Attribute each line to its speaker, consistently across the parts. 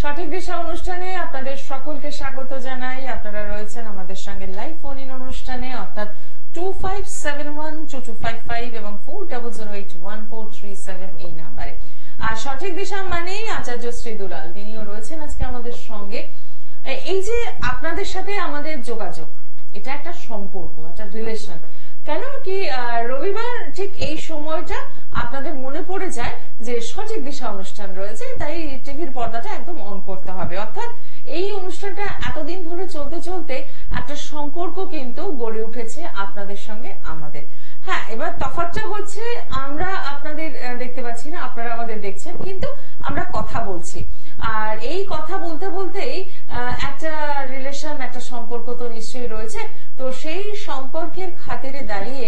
Speaker 1: সঠিক দিশা অনুষ্ঠানে আপনাদের সকলকে স্বাগত জানাই। আপনারা রয়েছেন আমাদের সঙ্গে লাইভ ফোন ইন অনুষ্ঠানে, অর্থাৎ 25712255 এবং 40081437 এই নাম্বারে। আর সঠিক দিশা মানেই আচার্য শ্রী দুলাল, তিনিও রয়েছেন আজকে আমাদের সঙ্গে। এই যে আপনাদের সাথে আমাদের যোগাযোগ, এটা একটা সম্পর্ক, একটা রিলেশন। কেন কি রবিবার ঠিক এই সময়টা আপনাদের মনে পড়ে যায় যে সঠিক দিশা অনুষ্ঠান রয়েছে, তাই টিভির পর্দাটা একদম অন করতে হবে। অর্থাৎ এই অনুষ্ঠানটা এতদিন ধরে চলতে চলতে একটা সম্পর্ক কিন্তু গড়ে উঠেছে আপনাদের সঙ্গে আমাদের। হ্যাঁ, এবার তফাৎটা হচ্ছে আমরা আপনাদের দেখতে পাচ্ছি না, আপনারা আমাদের দেখছেন, কিন্তু আমরা কথা বলছি। আর এই কথা বলতে বলতেই একটা রিলেশন, একটা সম্পর্ক তো নিশ্চয়ই রয়েছে। তো সেই সম্পর্কের খাতিরে দাঁড়িয়ে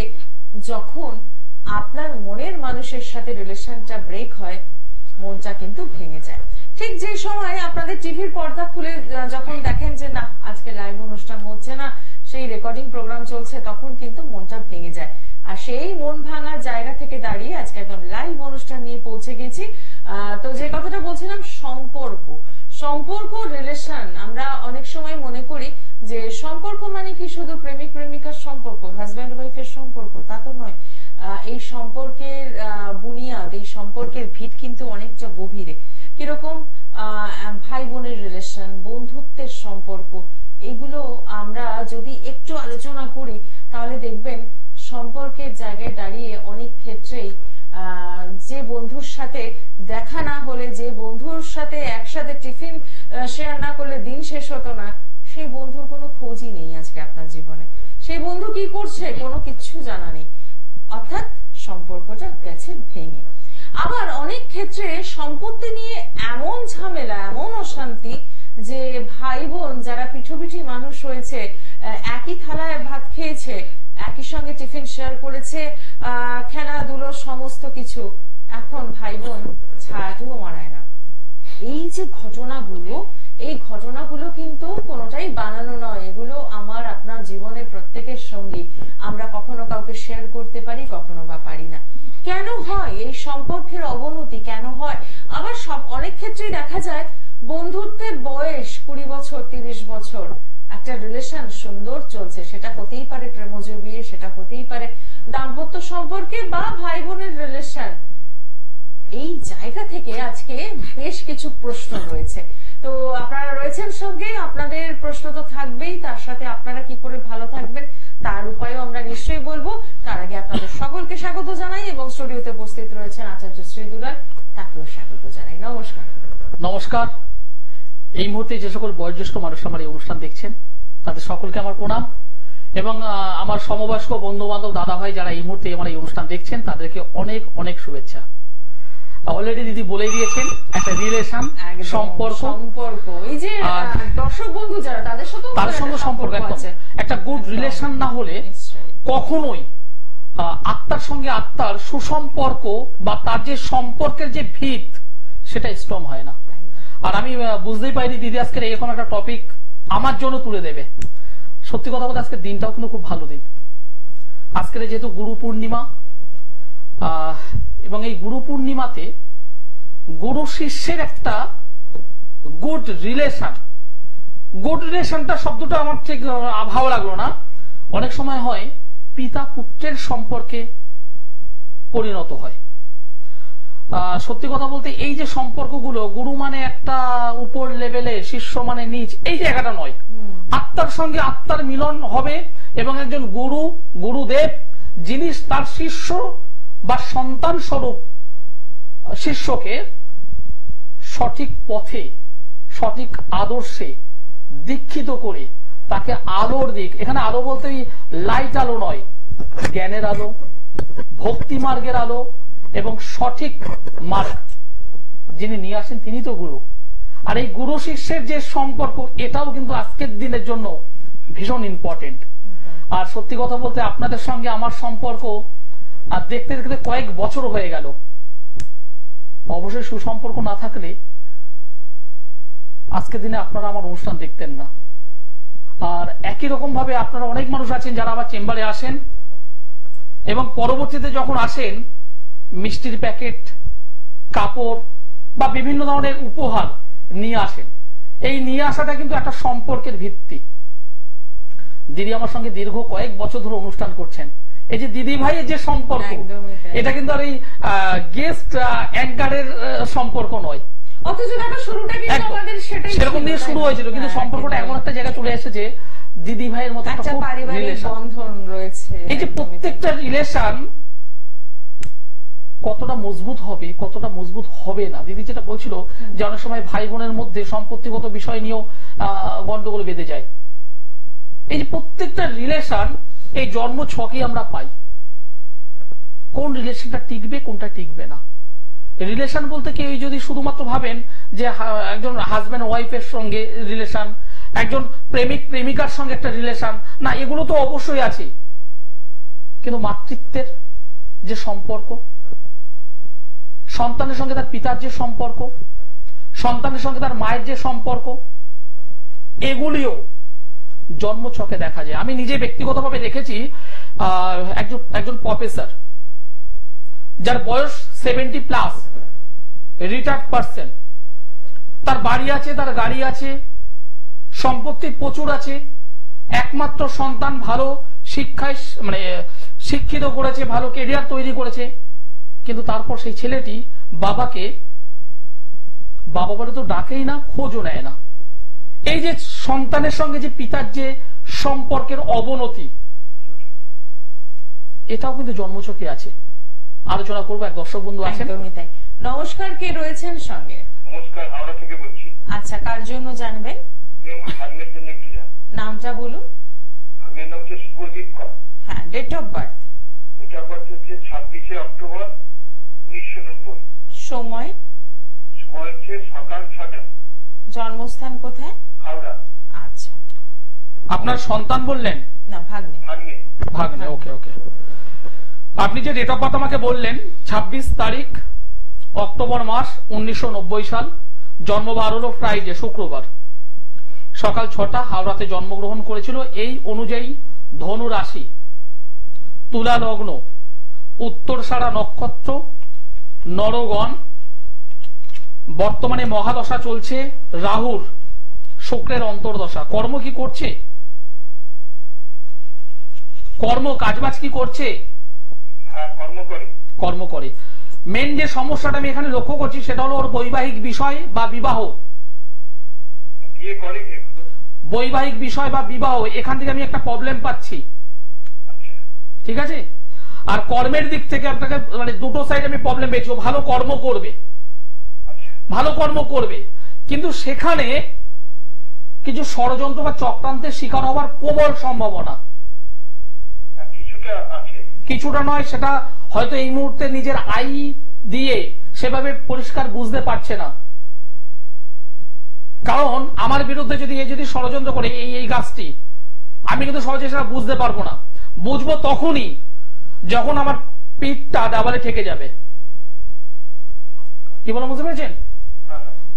Speaker 1: যখন আপনার মনের মানুষের সাথে রিলেশনটা ব্রেক হয়, মনটা কিন্তু ভেঙে যায়। ঠিক যে সময় আপনাদের টিভির পর্দা খুলে যখন দেখেন যে না, আজকে লাইভ অনুষ্ঠান হচ্ছে না, সেই রেকর্ডিং প্রোগ্রাম চলছে, তখন কিন্তু মনটা ভেঙে যায়। আর সেই মন ভাঙার জায়গা থেকে দাঁড়িয়ে আজকে একদম লাইভ অনুষ্ঠান নিয়ে পৌঁছে গেছি। তো যে কথাটা বলছিলাম, সম্পর্ক রিলেশন, আমরা অনেক সময় মনে করি যে সম্পর্ক মানে কি শুধু প্রেমিক প্রেমিকার সম্পর্ক, হাজব্যান্ড ওয়াইফের সম্পর্ক, তা তো নয়। এই সম্পর্কের বুনিয়াদ, এই সম্পর্কের ভিত কিন্তু অনেকটা গভীরে। কিরকম? ভাই বোনের রিলেশন, বন্ধুত্বের সম্পর্ক, এগুলো আমরা যদি একটু আলোচনা করি তাহলে দেখবেন সম্পর্কের জায়গায় দাঁড়িয়ে অনেক ক্ষেত্রেই যে বন্ধুর সাথে দেখা না হলে, যে বন্ধুর সাথে একসাথে টিফিন শেয়ার না করলে দিন শেষ হতো না, সেই বন্ধুর কোনো খোঁজই নেই আজকে আপনার জীবনে। সেই বন্ধু কি করছে কোনো কিচ্ছু জানা নেই, অর্থাৎ সম্পর্কটা গেছে ভেঙে। আবার অনেক ক্ষেত্রে সম্পত্তি নিয়ে এমন ঝামেলা, এমন অশান্তি যে ভাই বোন যারা পিঠোপিঠি মানুষ হয়েছে, একই থালায় ভাত খেয়েছে, একই সঙ্গে টিফিন শেয়ার করেছে, খেলাধুলো সমস্ত কিছু, এখন ভাই বোন ছাড়াটুকু মানায় না। এই যে ঘটনাগুলো, এই ঘটনাগুলো কিন্তু কোনোটাই বানানো নয়, এগুলো আমার আপনার জীবনের প্রত্যেকের সঙ্গে। আমরা কখনো কাউকে শেয়ার করতে পারি, কখনো বা পারি না। কেন হয় এই সম্পর্কের অবনতি? কেন হয়? আবার অনেক ক্ষেত্রেই দেখা যায় বন্ধুত্বের বয়স 20 বছর, 30 বছর, একটা রিলেশন সুন্দর চলছে, সেটা হতেই পারে প্রেমজ বিয়ে, সেটা হতেই পারে দাম্পত্য সম্পর্কে বা ভাই বোনের রিলেশন। এই জায়গা থেকে আজকে বেশ কিছু প্রশ্ন রয়েছে। তো আপনারা রয়েছেন সঙ্গে, আপনাদের প্রশ্ন তো থাকবেই, তার সাথে আপনারা কি করে ভালো থাকবেন তার উপায়ও আমরা নিশ্চয়ই বলবো। তার আগে আপনাদের সকলকে স্বাগত জানাই এবং স্টুডিওতে উপস্থিত রয়েছেন আচার্য শ্রী দুলাল, তাকেও স্বাগত জানাই। নমস্কার।
Speaker 2: নমস্কার। এই মুহূর্তে যে সকল বয়োজ্যেষ্ঠ মানুষ আমার এই অনুষ্ঠান দেখছেন, তাদের সকলকে আমার প্রণাম, এবং আমার সমবয়স্ক বন্ধু বান্ধব, দাদা ভাই যারা এই মুহূর্তে আমার এই অনুষ্ঠান দেখছেন, তাদেরকে অনেক অনেক শুভেচ্ছা। অলরেডি দিদি বলে দিয়েছেন, একটা রিলেশন, সম্পর্ক, এই যে
Speaker 1: দর্শক বন্ধু যারা, তাদের সঙ্গে
Speaker 2: সম্পর্ক একদম একটা গুড রিলেশন না হলে কখনোই আত্মার সঙ্গে আত্মার সুসম্পর্ক বা তার যে সম্পর্কের যে ভিত, সেটা স্ট্রং হয় না। আর আমি বুঝতেই পাইনি দিদি আজকের এরকম একটা টপিক আমার জন্য তুলে দেবে। সত্যি কথা বলতে আজকের দিনটাও কিন্তু খুব ভালো দিন। আজকের যেহেতু গুরু পূর্ণিমা, এবং এই গুরু পূর্ণিমাতে গুরু শিষ্যের একটা গুড রিলেশনটা শব্দটা আমার ঠিক ভালো লাগলো না। অনেক সময় হয় পিতা পুত্রের সম্পর্কে পরিণত হয়। সত্যি কথা বলতে এই যে সম্পর্কগুলো, গুরু মানে একটা উপর লেভেলে, শিষ্য মানে নিচ, এই জায়গাটা নয়। আত্মার সঙ্গে আত্মার মিলন হবে এবং একজন গুরুদেব যিনি তার শিষ্য বা সন্তান স্বরূপ শিষ্যকে সঠিক পথে, সঠিক আদর্শে দীক্ষিত করে তাকে আলোর দিক, এখানে আলো বলতে লাইট আলো নয়, জ্ঞানের আলো, ভক্তি মার্গের আলো এবং সঠিক মার্গ যিনি নিয়ে আসেন, তিনি তো গুরু। আর এই গুরু শিষ্যের যে সম্পর্ক, এটাও কিন্তু আজকের দিনের জন্য ভীষণ ইম্পর্টেন্ট। আর সত্যি কথা বলতে আপনাদের সঙ্গে আমার সম্পর্ক আর দেখতে দেখতে কয়েক বছর হয়ে গেল। অবশ্যই সুসম্পর্ক না থাকলে আজকের দিনে আপনারা আমার অনুষ্ঠান দেখতেন না। আর একই রকম ভাবে আপনারা অনেক মানুষ আছেন যারা আবার চেম্বারে আসেন এবং পরবর্তীতে যখন আসেন মিষ্টির প্যাকেট, কাপড় বা বিভিন্ন ধরনের উপহার নিয়ে আসেন। এই নিয়ে আসাটা কিন্তু একটা সম্পর্কের ভিত্তি। দিদি আমার সঙ্গে দীর্ঘ কয়েক বছর ধরে অনুষ্ঠান করছেন, এই যে দিদি ভাইয়ের যে সম্পর্ক, এটা কিন্তু আর এই গেস্ট অ্যাঙ্কারের সম্পর্ক নয়,
Speaker 1: অথচ দেখো শুরুটা কিন্তু আমাদের সেটাই
Speaker 2: সেরকম দিয়ে শুরু হয়েছিল, কিন্তু সম্পর্কটা এমন একটা জায়গায় চলে এসেছে দিদি ভাইয়ের মতো একটা
Speaker 1: পারিবারিক বন্ধন রয়েছে।
Speaker 2: এই যে প্রত্যেকটা রিলেশন কতটা মজবুত হবে কতটা মজবুত হবে না, দিদি যেটা বলছিল যে অনেক সময় ভাই বোনের মধ্যে সম্পত্তিগত বিষয় নিয়েও গন্ডগোল বেঁধে যায়। এই যে প্রত্যেকটা রিলেশন এই জন্ম ছকে আমরা পাই, কোন রিলেশনটা টিকবে কোনটা টিকবে না। রিলেশন বলতে কি যদি শুধুমাত্র ভাবেন যে একজন হাজবেন্ড ওয়াইফের সঙ্গে রিলেশন, একজন প্রেমিক প্রেমিকার সঙ্গে একটা রিলেশন, না এগুলো তো অবশ্যই আছে, কিন্তু মাতৃত্বের যে সম্পর্ক, সন্তানের সঙ্গে তার পিতার যে সম্পর্ক, সন্তানের সঙ্গে তার মায়ের যে সম্পর্ক, এগুলিও জন্মছকে দেখা যায়। আমি নিজে ব্যক্তিগতভাবে দেখেছি একজন প্রফেসর যার বয়স 70+, রিটায়ার্ড পার্সন, তার বাড়ি আছে, তার গাড়ি আছে, সম্পত্তি প্রচুর আছে, একমাত্র সন্তান ভালো শিক্ষায় মানে শিক্ষিত করেছে, ভালো কেরিয়ার তৈরি করেছে, কিন্তু তারপর সেই ছেলেটি বাবাকে বাবা বলে তো ডাকেই না, খোঁজও নেয় না। এই যে সন্তানের সঙ্গে যে পিতার যে সম্পর্কের অবনতি, এটাও কিন্তু জন্মছকে আছে। আলোচনা করবো, এক দর্শক বন্ধু আছেন।
Speaker 1: নমস্কার, কে রয়েছেন সঙ্গে?
Speaker 3: নমস্কার, হাওড়া থেকে বলছি।
Speaker 1: আচ্ছা, কার জন্য জানবেন?
Speaker 3: ভাগ্নের জন্য একটু জান।
Speaker 1: নামটা বলুন।
Speaker 3: ভাগ্নের নাম হচ্ছে শুভজিৎ কর।
Speaker 1: হ্যাঁ, date of birth?
Speaker 3: Date of birth হচ্ছে 26শে অক্টোবর 1990।
Speaker 1: সময়?
Speaker 3: সময় হচ্ছে সকাল 6টা।
Speaker 1: জন্মস্থান কোথায়?
Speaker 3: হাওড়া।
Speaker 1: আচ্ছা,
Speaker 2: আপনার সন্তান বললেন?
Speaker 1: না, ভাগ্নে।
Speaker 3: ভাগ্নে।
Speaker 2: ভাগ্নে, ওকে ওকে। আপনি যে ডেট অফ বার্থ আমাকে বললেন 26 তারিখ অক্টোবর মাস 1990 সাল, জন্মবার হলো ফ্রাইডে, শুক্রবার, সকাল 6টা, হাওড়াতে জন্মগ্রহণ করেছিল। এই অনুযায়ী ধনু রাশি, তুলা লগ্ন, উত্তরসারা নক্ষত্র, নরগণ, বর্তমানে মহাদশা চলছে রাহুর, শুক্রের অন্তর্দশা। কর্ম কি করছে? কর্ম কাজবাজ কি করছে?
Speaker 3: হ্যাঁ, কর্ম করে।
Speaker 2: মেন যে সমস্যাটা আমি এখানে লক্ষ্য করছি সেটা হলো ওর বৈবাহিক বিষয় বা বিবাহ।
Speaker 3: বিয়ে করে,
Speaker 2: বৈবাহিক বিষয় বা বিবাহ, এখান থেকে আমি একটা প্রবলেম পাচ্ছি। ঠিক আছে, আর কর্মের দিক থেকে আপনাকে মানে দুটো সাইড আমি প্রবলেম পেয়েছি। ও ভালো কর্ম করবে, ভালো কর্ম করবে, কিন্তু সেখানে কিছু ষড়যন্ত্র বা চক্রান্তের শিকার হওয়ার প্রবল সম্ভাবনা। কিছুটা নয়, সেটা হয়তো এই মুহূর্তে নিজের আই দিয়ে সেভাবে পরিষ্কার বুঝতে পারছে না। কারণ আমার বিরুদ্ধে যদি ষড়যন্ত্র করে এই গাছটি, আমি কিন্তু সহজে সেটা বুঝতে পারবো না। বুঝবো তখনই যখন আমার পিঠটা দেওয়ালে ঠেকে যাবে। কি বলে বুঝতে পেরেছেন?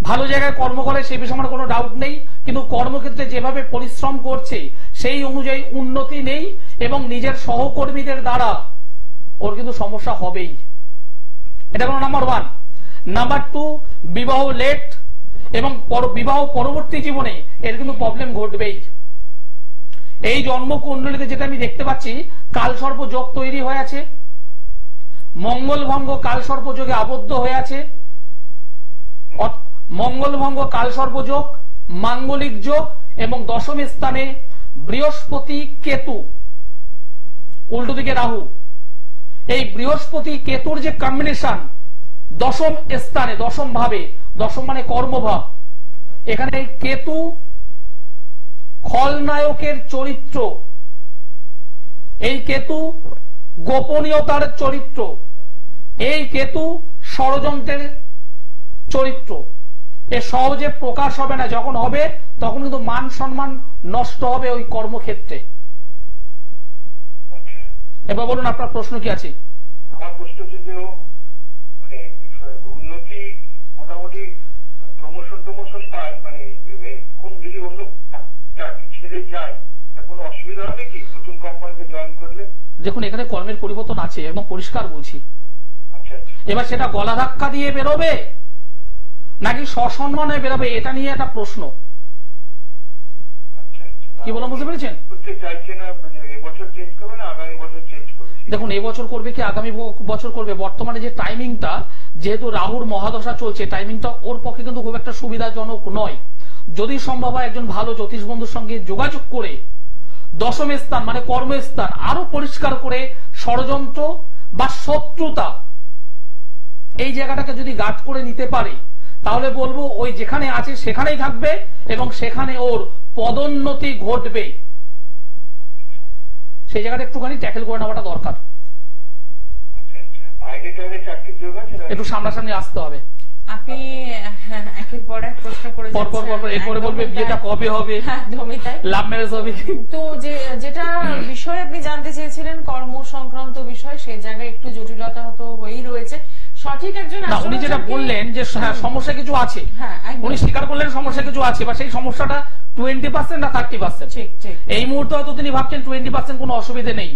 Speaker 2: ভালো জায়গায় কর্ম করে সেই বিষয়ে আমার কোনো ডাউট নেই, কিন্তু কর্মক্ষেত্রে যেভাবে পরিশ্রম করছে সেই অনুযায়ী উন্নতি নেই, এবং নিজের সহকর্মীদের দ্বারা ওর কিন্তু সমস্যা হবেই। এটা হলো নাম্বার 1। নাম্বার 2, বিবাহ লেট এবং বিবাহ পরবর্তী জীবনে এর কিন্তু প্রবলেম ঘটবেই। এই জন্মকুণ্ডলীতে যেটা আমি দেখতে পাচ্ছি, কালসর্প যোগ তৈরি হয়ে আছে, মঙ্গলভঙ্গ কালসর্প যোগে আবদ্ধ হয়ে আছে। মঙ্গলভঙ্গ কালসর্প যোগ, মাঙ্গলিক যোগ, এবং দশম স্থানে বৃহস্পতি কেতু, উল্টো দিকে রাহু। এই বৃহস্পতি কেতুর যে কম্বিনেশন দশম স্থানে, দশম ভাবে, দশম মানে কর্মভাব, এখানে কেতু খলনায়কের চরিত্র, এই কেতু গোপনীয়তার চরিত্র, এই কেতু ষড়যন্ত্রের চরিত্র। এ সহজে প্রকাশ হবে না, যখন হবে তখন কিন্তু মান সম্মান নষ্ট হবে ওই কর্মক্ষেত্রে। এবার বলুন আপনার প্রশ্ন কি আছে?
Speaker 3: আমার প্রশ্ন হচ্ছে যে উন্নতি মোটামুটি প্রমোশন পায়, মানে কোন যদি অন্য ছেড়ে যায় কোনো অসুবিধা হবে কি নতুন কোম্পানিতে জয়েন করলে?
Speaker 2: দেখুন, এখানে কর্মের পরিবর্তন আছে, একদম পরিষ্কার বলছি। এবার সেটা গলা ধাক্কা দিয়ে বেরোবে নাকি সসম্মানে বেরোবে, এটা নিয়ে একটা প্রশ্ন। কি বললাম বুঝতে পেরেছেন?
Speaker 3: করতে চাইছে না, এবছর চেঞ্জ করবে না আগামী বছর চেঞ্জ করবে?
Speaker 2: দেখুন এবছর করবে কি আগামী বছর করবে, বর্তমানে যে টাইমিংটা, যেহেতু রাহুর মহাদশা চলছে, টাইমিংটা ওর পক্ষে কিন্তু খুব একটা সুবিধাজনক নয়। যদি সম্ভব হয় একজন ভালো জ্যোতিষ বন্ধুর সঙ্গে যোগাযোগ করে দশম স্থান মানে কর্মস্থান আরো পরিষ্কার করে ষড়যন্ত্র বা শত্রুতা এই জায়গাটাকে যদি গার্ড করে নিতে পারে, তাহলে বলবো ওই যেখানে আছে সেখানেই থাকবে এবং সেখানে ওর পদোন্নতি ঘটবে। সেই জায়গাটা একটুখানি ট্যাকেল করে নেওয়াটা দরকার। একটু সামনাসামনি আসতে হবে।
Speaker 1: আপনি একের পর এক প্রশ্ন করে
Speaker 2: পরপর এরপরে বলবে বিয়েটা কবে হবে,
Speaker 1: একদমই তাই,
Speaker 2: লাভ ম্যারেজ হবে।
Speaker 1: তো যেটা বিষয় আপনি জানতে চেয়েছিলেন কর্ম সংক্রান্ত বিষয়, সেই জায়গায় একটু জটিলতা হতো হয়েই রয়েছে। সঠিক একজন
Speaker 2: উনি যেটা বললেন যে সমস্যা কিছু আছে, উনি স্বীকার করলেন সমস্যা কিছু আছে, বা সেই সমস্যাটা 20% না 30%।
Speaker 1: ঠিক ঠিক
Speaker 2: এই মুহূর্তে হয়তো তিনি ভাবছেন 20% কোনো অসুবিধা নেই,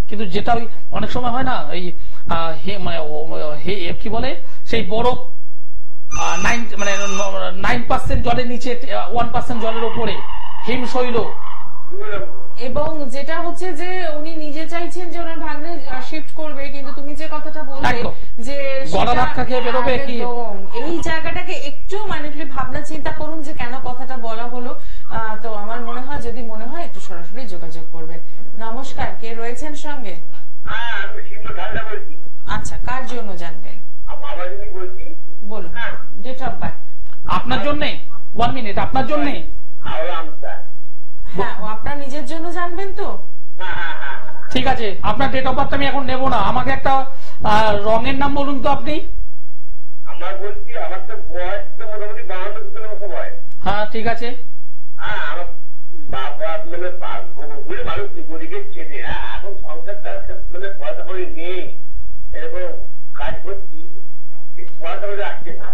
Speaker 2: কিন্তু যেটা ওই অনেক সময় হয় না, এই কি বলে সেই বরফ 9% জলের নিচে 1% জলের উপরে হিমশৈল।
Speaker 1: এবং যেটা হচ্ছে যে উনি নিজে চাইছেন যে ওনার ভাগ্নে শিফট করবে, কিন্তু তুমি যে কথাটা বললে যে
Speaker 2: গলা ধাক্কা খেয়ে বেরোবে কি,
Speaker 1: এই জায়গাটাকে একটু মানে ভাবনা চিন্তা করুন যে কেন কথাটা বলা হলো। তো আমার মনে হয় যদি মনে হয় একটু সরাসরি যোগাযোগ করবেন। নমস্কার, কে রয়েছেন সঙ্গে? আচ্ছা, কার জন্য জানবেন বলুন? ডেট অফ বার্থ
Speaker 2: আপনার জন্য 1 মিনিট, আপনার জন্য।
Speaker 1: হ্যাঁ, আপনার নিজের জন্য জানবেন তো?
Speaker 2: ঠিক আছে, আপনার ডেট অফ বার্থ আমি এখন নেব না, আমাকে একটা রঙের নাম বলুন তো আপনি।
Speaker 3: আমার বলছি আমার তো বয়স তো মোটামুটি 52 বছর বয়স।
Speaker 2: হ্যাঁ ঠিক আছে।
Speaker 3: আমার বাবা মানে ঘুরে মানুষ গরিবের ছেলে, এখন সংসারটা মানে পয়সা করে নেই, এরকম কাজ করছি, পয়সা করে আসছে না।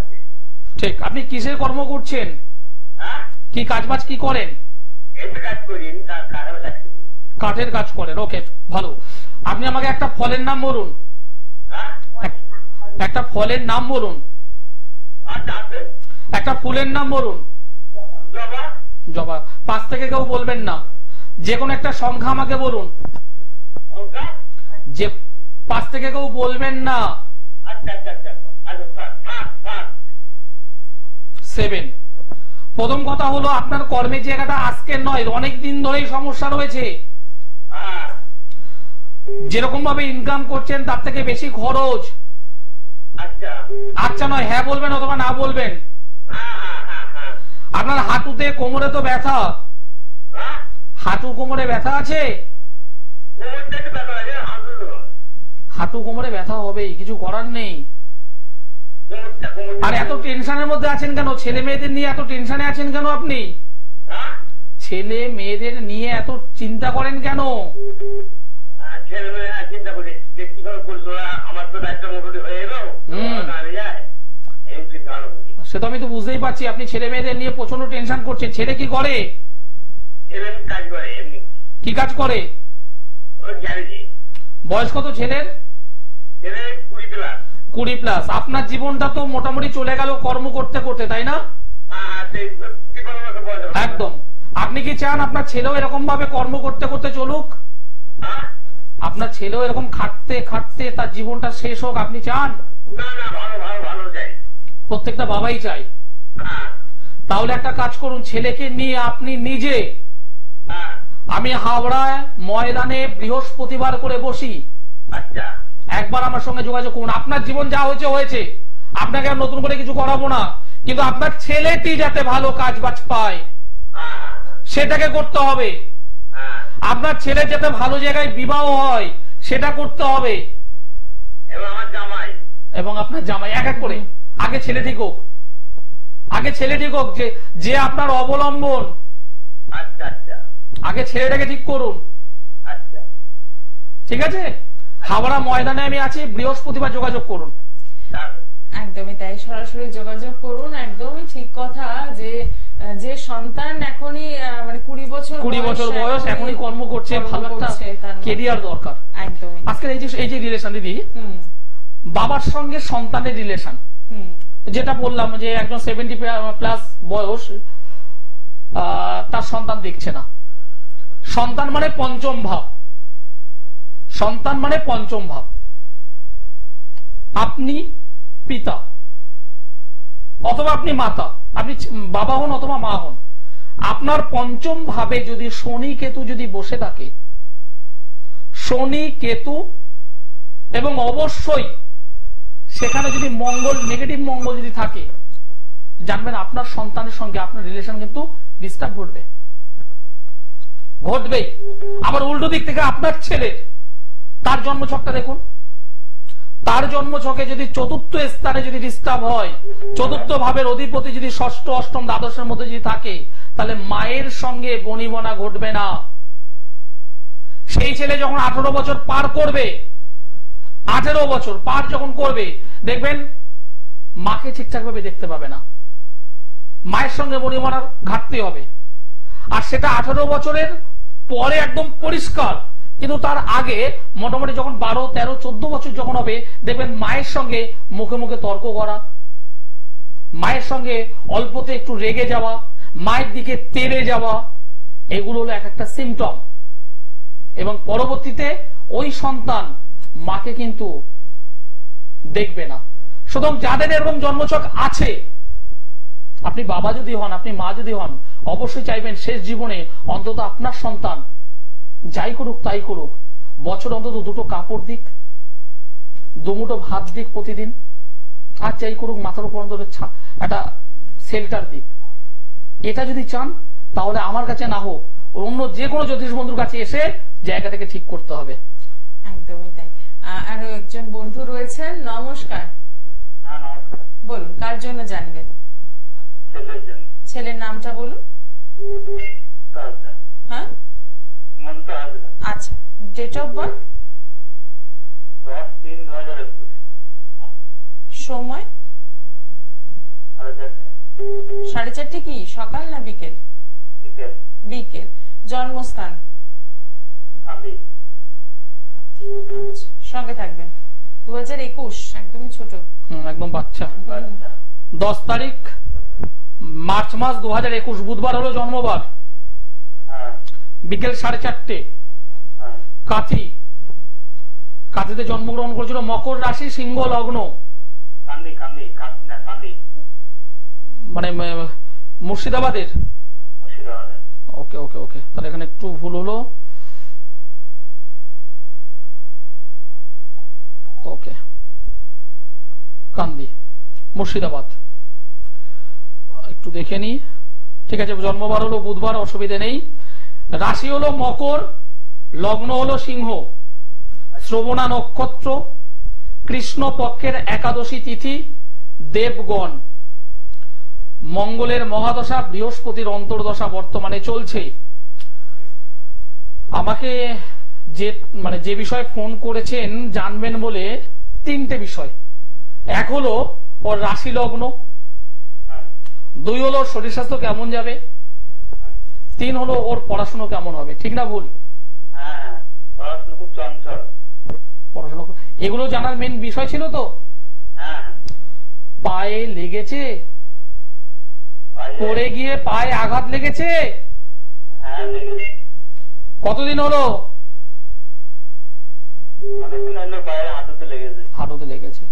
Speaker 2: ঠিক, আপনি কিসের কর্ম করছেন? কি কাজ বাজ কি করেন?
Speaker 3: এমনি কাজ করি,
Speaker 2: কাঠের কাজ করেন, ওকে ভালো। আপনি আমাকে একটা ফলের নাম বলুন, একটা ফলের নাম বলুন, একটা ফুলের নাম বলুন। জবা। পাশ থেকে কেউ বলবেন না, যে কোনো একটা সংখ্যা আমাকে বলুন, যে পাশ থেকে কেউ বলবেন না। 7। প্রথম কথা হলো আপনার কর্মের জায়গাটা আজকের নয়, অনেক দিন ধরেই সমস্যা রয়েছে। যেরকম ভাবে ইনকাম করছেন তার থেকে বেশি খরচ। আচ্ছা নয় হ্যাঁ বলবেন অথবা না বলবেন। আপনার হাঁটুতে কোমরে তো ব্যথা, হাঁটু কোমরে ব্যথা আছে? হাঁটু কোমরে ব্যথা হবেই, কিছু করার নেই। আর এত টেনশনের মধ্যে আছেন কেন? ছেলে মেয়েদের নিয়ে এত টেনশনে আছেন কেন আপনি? ছেলে মেয়েদের নিয়ে এত চিন্তা করেন কেন? সে তো আমি তো বুঝতেই পারছি, আপনি ছেলে মেয়েদের নিয়ে প্রচন্ড টেনশন করছেন। ছেলে কি করে? কি কাজ করে? বয়স কত ছেলের? 20+। আপনার জীবনটা তো মোটামুটি চলে গেল কর্ম করতে করতে, তাই না? একদম। আপনি কি চান আপনার ছেলেও এরকম ভাবে কর্ম করতে করতে চলুক? আপনার ছেলেও এরকম খাটতে খাটতে তার জীবনটা শেষ হোক আপনি চান? প্রত্যেকটা বাবাই চাই। তাহলে একটা কাজ করুন, ছেলেকে নিয়ে আপনি নিজে, আমি হাওড়ায় ময়দানে বৃহস্পতিবার করে বসি, একবার আমার সঙ্গে যোগাযোগ করুন। আপনার জীবন যা হয়েছে হয়েছে, আপনাকে আর নতুন করে কিছু করাবো না, কিন্তু আপনার ছেলেটি যাতে ভালো কাজ বাজ পায় সেটাকে করতে হবে। আপনার ছেলে যাতে ভালো জায়গায় বিবাহ হয় সেটা করতে হবে, এবং আপনার জামাই এক এক করে। আগে ছেলে ঠিক হোক, আগে ছেলে ঠিক হোক, যে আপনার অবলম্বন, আগে ছেলেটাকে ঠিক করুন। ঠিক আছে? হাওড়া ময়দানে আমি আছি, বৃহস্পতিবার যোগাযোগ করুন।
Speaker 1: একদমই তাই, সরাসরি যোগাযোগ করুন। একদমই ঠিক কথা, যে সন্তান এখনই মানে 20 বছর
Speaker 2: বয়স এখনই কর্ম করছে, ভালো একটা কেরিয়ার দরকার।
Speaker 1: একদমই।
Speaker 2: আজকের এই যে রিলেশন দিদি, বাবার সঙ্গে সন্তানের রিলেশন, যেটা বললাম যে একজন 70+ বয়স, তার সন্তান দেখছে না, সন্তান মানে পঞ্চম ভাব, সন্তান মানে পঞ্চম ভাব। আপনি পিতা অথবা আপনি মাতা, আপনি বাবা হন অথবা মা হন, আপনার পঞ্চম ভাবে যদি শনি কেতু যদি বসে থাকে, শনি কেতু এবং অবশ্যই সেখানে যদি মঙ্গল, নেগেটিভ মঙ্গল যদি থাকে, জানবেন আপনার সন্তানের সঙ্গে আপনার রিলেশন কিন্তু ডিস্টার্ব ঘটবে, ঘটবেই। আবার উল্টো দিক থেকে আপনার ছেলে, তার জন্মছকটা দেখুন, তার জন্মছকে যদি চতুর্থ স্থানে যদি ডিস্টার্ব হয়, চতুর্থ ভাবের অধিপতি যদি ষষ্ঠ অষ্টম দ্বাদশের মধ্যে যদি থাকে, তাহলে মায়ের সঙ্গে বনিবনা ঘটবে না। সেই ছেলে যখন 18 বছর পার করবে, 18 বছর পার যখন করবে, দেখবেন মাকে ঠিকঠাক ভাবে দেখতে পাবে না, মায়ের সঙ্গে বনিবনার ঘাটতি হবে। আর সেটা 18 বছরের পরে একদম পরিষ্কার, কিন্তু তার আগে মোটামুটি যখন 12, 13, 14 বছর যখন হবে, দেখবেন মায়ের সঙ্গে মুখে মুখে তর্ক করা, মায়ের সঙ্গে অল্পতে একটু রেগে যাওয়া, মায়ের দিকে তেড়ে যাওয়া, এগুলো হলো এক একটা সিমটম। এবং পরবর্তীতে ওই সন্তান মাকে কিন্তু দেখবে না। সুতরাং যাদের এরকম জন্মছক আছে, আপনি বাবা যদি হন, আপনি মা যদি হন, অবশ্যই চাইবেন শেষ জীবনে অন্তত আপনার সন্তান যাই করুক তাই করুক, বছর অন্তত 2টো কাপড় দিক, 2 মুঠো ভাত দিক প্রতিদিন, আর যাই করুক মাথার উপর অন্তত একটা শেল্টার দিক। এটা যদি চান, তাহলে আমার কাছে না হোক, অন্য যে কোনো জ্যোতিষ বন্ধুর কাছে এসে জায়গাটাকে ঠিক করতে হবে।
Speaker 1: একদমই তাই। আরো একজন বন্ধু রয়েছেন, নমস্কার। বলুন, কার জন্য জানবেন? ছেলের নামটা বলুন। হ্যাঁ, আচ্ছা, ডেট অফ বার্থ,
Speaker 3: 10-3-2021,
Speaker 1: সময় 4:30 কি সকাল না বিকেল? বিকেল। জন্মস্থান? আচ্ছা, সঙ্গে থাকবেন। 2021, একদমই ছোট,
Speaker 2: একদম বাচ্চা। 10 তারিখ মার্চ মাস 2021, বুধবার হলো জন্মবার, বিকেল 4:30, কাথি। কাথিতে জন্মগ্রহণ করেছিল, মকর রাশি, সিংহ লগ্ন, মানে মুর্শিদাবাদের। ওকে ওকে ওকে, তাহলে এখানে একটু ভুল হলো। ওকে, কান্দি, মুর্শিদাবাদ। একটু দেখে নি, ঠিক আছে। জন্মবার হলো বুধবার, অসুবিধে নেই। রাশি হলো মকর, লগ্ন হলো সিংহ, শ্রবণা নক্ষত্র, কৃষ্ণ পক্ষের একাদশী তিথি, দেবগণ। মঙ্গলের মহাদশা, বৃহস্পতির অন্তর্দশা বর্তমানে চলছে। আমাকে যে বিষয়ে ফোন করেছেন জানবেন বলে 3টে বিষয়। এক হলো ওর রাশি লগ্ন, 2 হলো শরীর স্বাস্থ্য কেমন যাবে, 3 হলো ওর পড়াশোনা কেমন হবে। ঠিক না ভুল? পড়াশোনা, এগুলো জানার মেন বিষয় ছিল তো। পায়ে লেগেছে, পড়ে গিয়ে পায়ে আঘাত লেগেছে, কতদিন হলো? হাঁটুতে লেগেছে।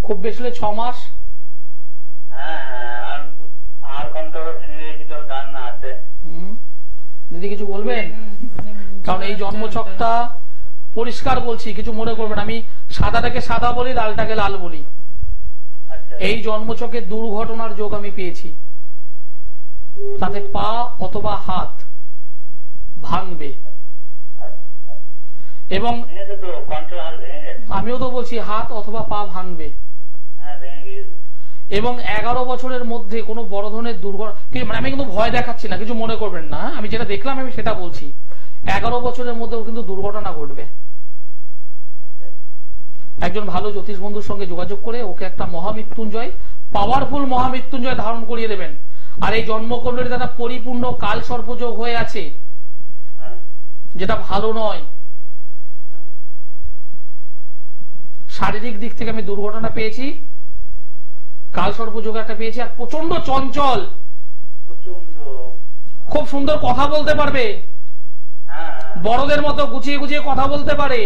Speaker 2: খুব বেশি হলে 6 মাস। দিদি কিছু বলবেন? কারণ এই জন্মছকটা পরিষ্কার বলছি, কিছু মনে করবেন, আমি সাদাটাকে সাদা বলি, লালটাকে লাল বলি। এই জন্মছকে দুর্ঘটনার যোগ আমি পেয়েছি, তাতে পা অথবা হাত ভাঙবে। এবং আমিও তো বলছি হাত অথবা পা ভাঙবে। এবং 11 বছরের মধ্যে কোনো বড় ধরনের দুর্ঘটনা, মানে আমি কিন্তু ভয় দেখাচ্ছি না, কিছু মনে করবেন না, আমি যেটা দেখলাম আমি সেটা বলছি। 11 বছরের মধ্যেও কিন্তু দুর্ঘটনা ঘটবে। একজন ভালো জ্যোতিষ বন্ধুর সঙ্গে যোগাযোগ করে ওকে একটা মহামৃত্যুঞ্জয়, পাওয়ারফুল মহামৃত্যুঞ্জয় ধারণ করিয়ে দেবেন। আর এই জন্মকুণ্ডলী দ্বারা পরিপূর্ণ কাল সর্পযোগ হয়ে আছে, যেটা ভালো নয়। শারীরিক দিক থেকে আমি দুর্ঘটনা পেয়েছি, কাল সর্পযোগ একটা পেয়েছি, আর প্রচন্ড চঞ্চল, খুব সুন্দর কথা বলতে পারবে,
Speaker 3: হ্যাঁ
Speaker 2: বড়দের মতো গুছিয়ে গুছিয়ে কথা বলতে পারে,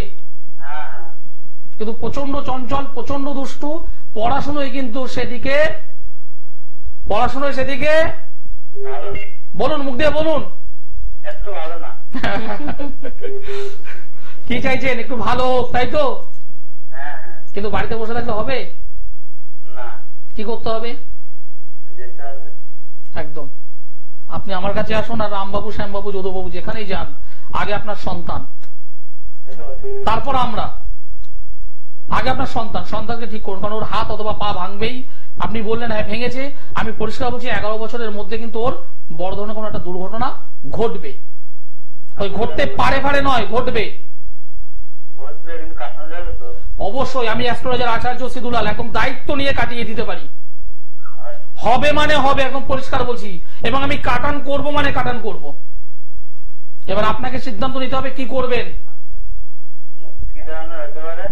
Speaker 3: হ্যাঁ হ্যাঁ
Speaker 2: কিন্তু প্রচন্ড চঞ্চল, প্রচন্ড দুষ্টু। পড়াশোনায় কিন্তু সেদিকে
Speaker 3: ভালো
Speaker 2: বলুন, মুখ দিয়ে বলুন
Speaker 3: একটু ভালো না।
Speaker 2: কি চাইছেন? একটু ভালো হোক, তাই তো?
Speaker 3: হ্যাঁ হ্যাঁ
Speaker 2: কিন্তু বাড়িতে বসে থাকলে হবে?
Speaker 3: না
Speaker 2: কি করতে হবে?
Speaker 3: যেতে হবে।
Speaker 2: একদম আপনি আমার কাছে আসুন, আর রামবাবু, শ্যামবাবু, যদুবাবু যেখানেই যান, আগে আপনার সন্তান, তারপর আমরা। আগে আপনার সন্তানকে ঠিক করুন, কারণ ওর হাত অথবা পা ভাঙবেই। আপনি বললেন হ্যাঁ ভেঙেছে, আমি পরিষ্কার বলছি 11 বছরের মধ্যে কিন্তু ওর বড় ধরনের কোনো একটা দুর্ঘটনা ঘটবে। ওই ঘটতে পারে নয়, ঘটবে
Speaker 3: ঘটবে, কিন্তু কাটানো যাবে তো?
Speaker 2: অবশ্যই। আমি অ্যাস্ট্রোলজার আচার্য সিদুলাল একদম দায়িত্ব নিয়ে কাটিয়ে দিতে পারি। হবে মানে হবে, একদম পরিষ্কার বলছি। এবং আমি কাটান করব মানে কাটান করব। এবার আপনাকে সিদ্ধান্ত নিতে হবে কি করবেন।
Speaker 3: কি ধরনের হতে পারে?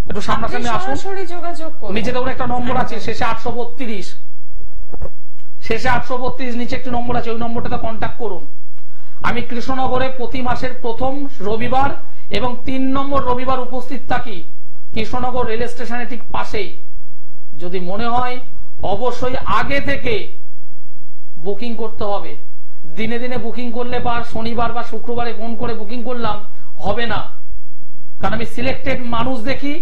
Speaker 2: একটু সামনাসামনি আসুন,
Speaker 1: সরাসরি যোগাযোগ করুন।
Speaker 2: নিচে দেখুন একটা নম্বর আছে, শেষে 832, শেষে 832, নিচে একটি নম্বর আছে, ওই নম্বরটাতে কন্ট্যাক্ট করুন। আমি কৃষ্ণনগরে প্রতি মাসের প্রথম রবিবার এবং 3 নম্বর রবিবার উপস্থিত থাকি, কৃষ্ণনগর রেল স্টেশনের ঠিক পাশেই। যদি মনে হয় অবশ্যই আগে থেকে বুকিং করতে হবে। দিনে দিনে বুকিং করলে বা শনিবার বা শুক্রবারে ফোন করে বুকিং করলাম হবে না, কারণ আমি সিলেক্টেড মানুষ দেখি,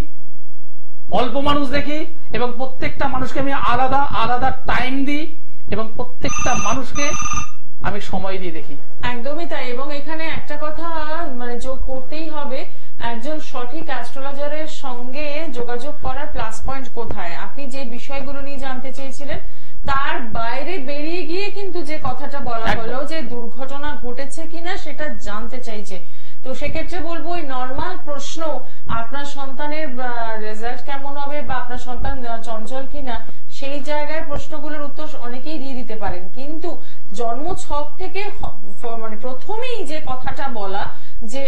Speaker 2: অল্প মানুষ দেখি, এবং প্রত্যেকটা মানুষকে আমি আলাদা আলাদা টাইম দিই, এবং প্রত্যেকটা মানুষকে আমি সময় দিয়ে দেখি।
Speaker 1: একদমই তাই। এবং এখানে একটা কথা মানে যোগ করতেই হবে, একজন সঠিক অ্যাস্ট্রোলজারের সঙ্গে যোগাযোগ করার প্লাস পয়েন্ট কোথায়? আপনি যে বিষয়গুলো নিয়ে জানতে চেয়েছিলেন তার বাইরে বেরিয়ে গিয়ে কিন্তু যে কথাটা বলা হলো যে দুর্ঘটনা ঘটেছে কিনা সেটা জানতে চাইছে, তো সেক্ষেত্রে বলবো ওই নর্মাল প্রশ্ন, আপনার সন্তানের রেজাল্ট কেমন হবে বা আপনার সন্তান চঞ্চল কিনা, সেই জায়গায় প্রশ্নগুলোর উত্তর অনেকেই দিয়ে দিতে পারেন, কিন্তু জন্ম ছক থেকে মানে প্রথমেই যে কথাটা বলা যে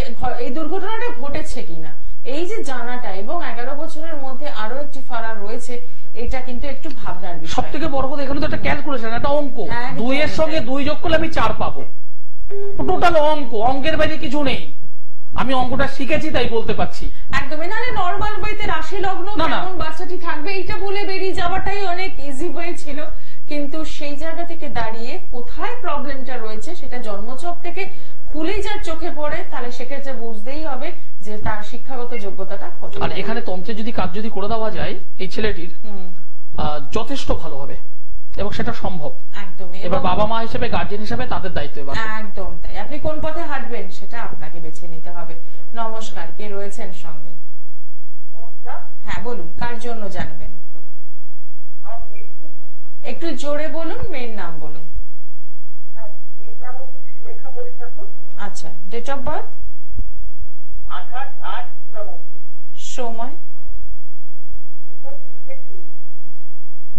Speaker 1: এই দুর্ঘটনাটা ঘটেছে কিনা, এই যে জানাটা, এবং 11 বছরের মধ্যে আরো একটি ফারাক রয়েছে, এটা কিন্তু একটু ভাবনার বিষয়।
Speaker 2: সব থেকে বড় কথা, এখানে তো একটা ক্যালকুলেশন, একটা অঙ্ক, 2 এর সঙ্গে 2 যোগ করলে আমি 4 পাবো। টোটাল অঙ্কের বাইরে কিছু নেই। আমি অঙ্কটা শিখেছি তাই বলতে পারছি।
Speaker 1: একদমই না, নর্মাল বইতে রাশি লগ্ন কেমন বাচ্চাটি থাকবে এটা বলে বেরিয়ে যাওয়াটাই অনেক ইজি ওয়ে ছিল, কিন্তু সেই জায়গা থেকে দাঁড়িয়ে কোথায় প্রবলেমটা রয়েছে সেটা জন্মছক থেকে খুলেই যার চোখে পড়ে, তাহলে সেক্ষেত্রে বুঝতেই হবে যে তার শিক্ষাগত যোগ্যতাটা কত।
Speaker 2: আর এখানে তন্ত্রে যদি কাজ যদি করে দেওয়া যায় এই ছেলেটির, যথেষ্ট ভালো হবে এবং সেটা সম্ভব।
Speaker 1: একদমই।
Speaker 2: এবার বাবা মা হিসেবে, গার্জেন হিসেবে তাদের দায়িত্ব এবার।
Speaker 1: একদম তাই। আপনি কোন পথে হাঁটবেন সেটা আপনাকে বেছে নিতে হবে। নমস্কার, কে রয়েছেন সঙ্গে? হ্যাঁ বলুন, কার জন্য জানবেন? একটু জোরে বলুন, মেয়ের নাম বলুন। আচ্ছা, ডেট অফ বার্থ, সময়,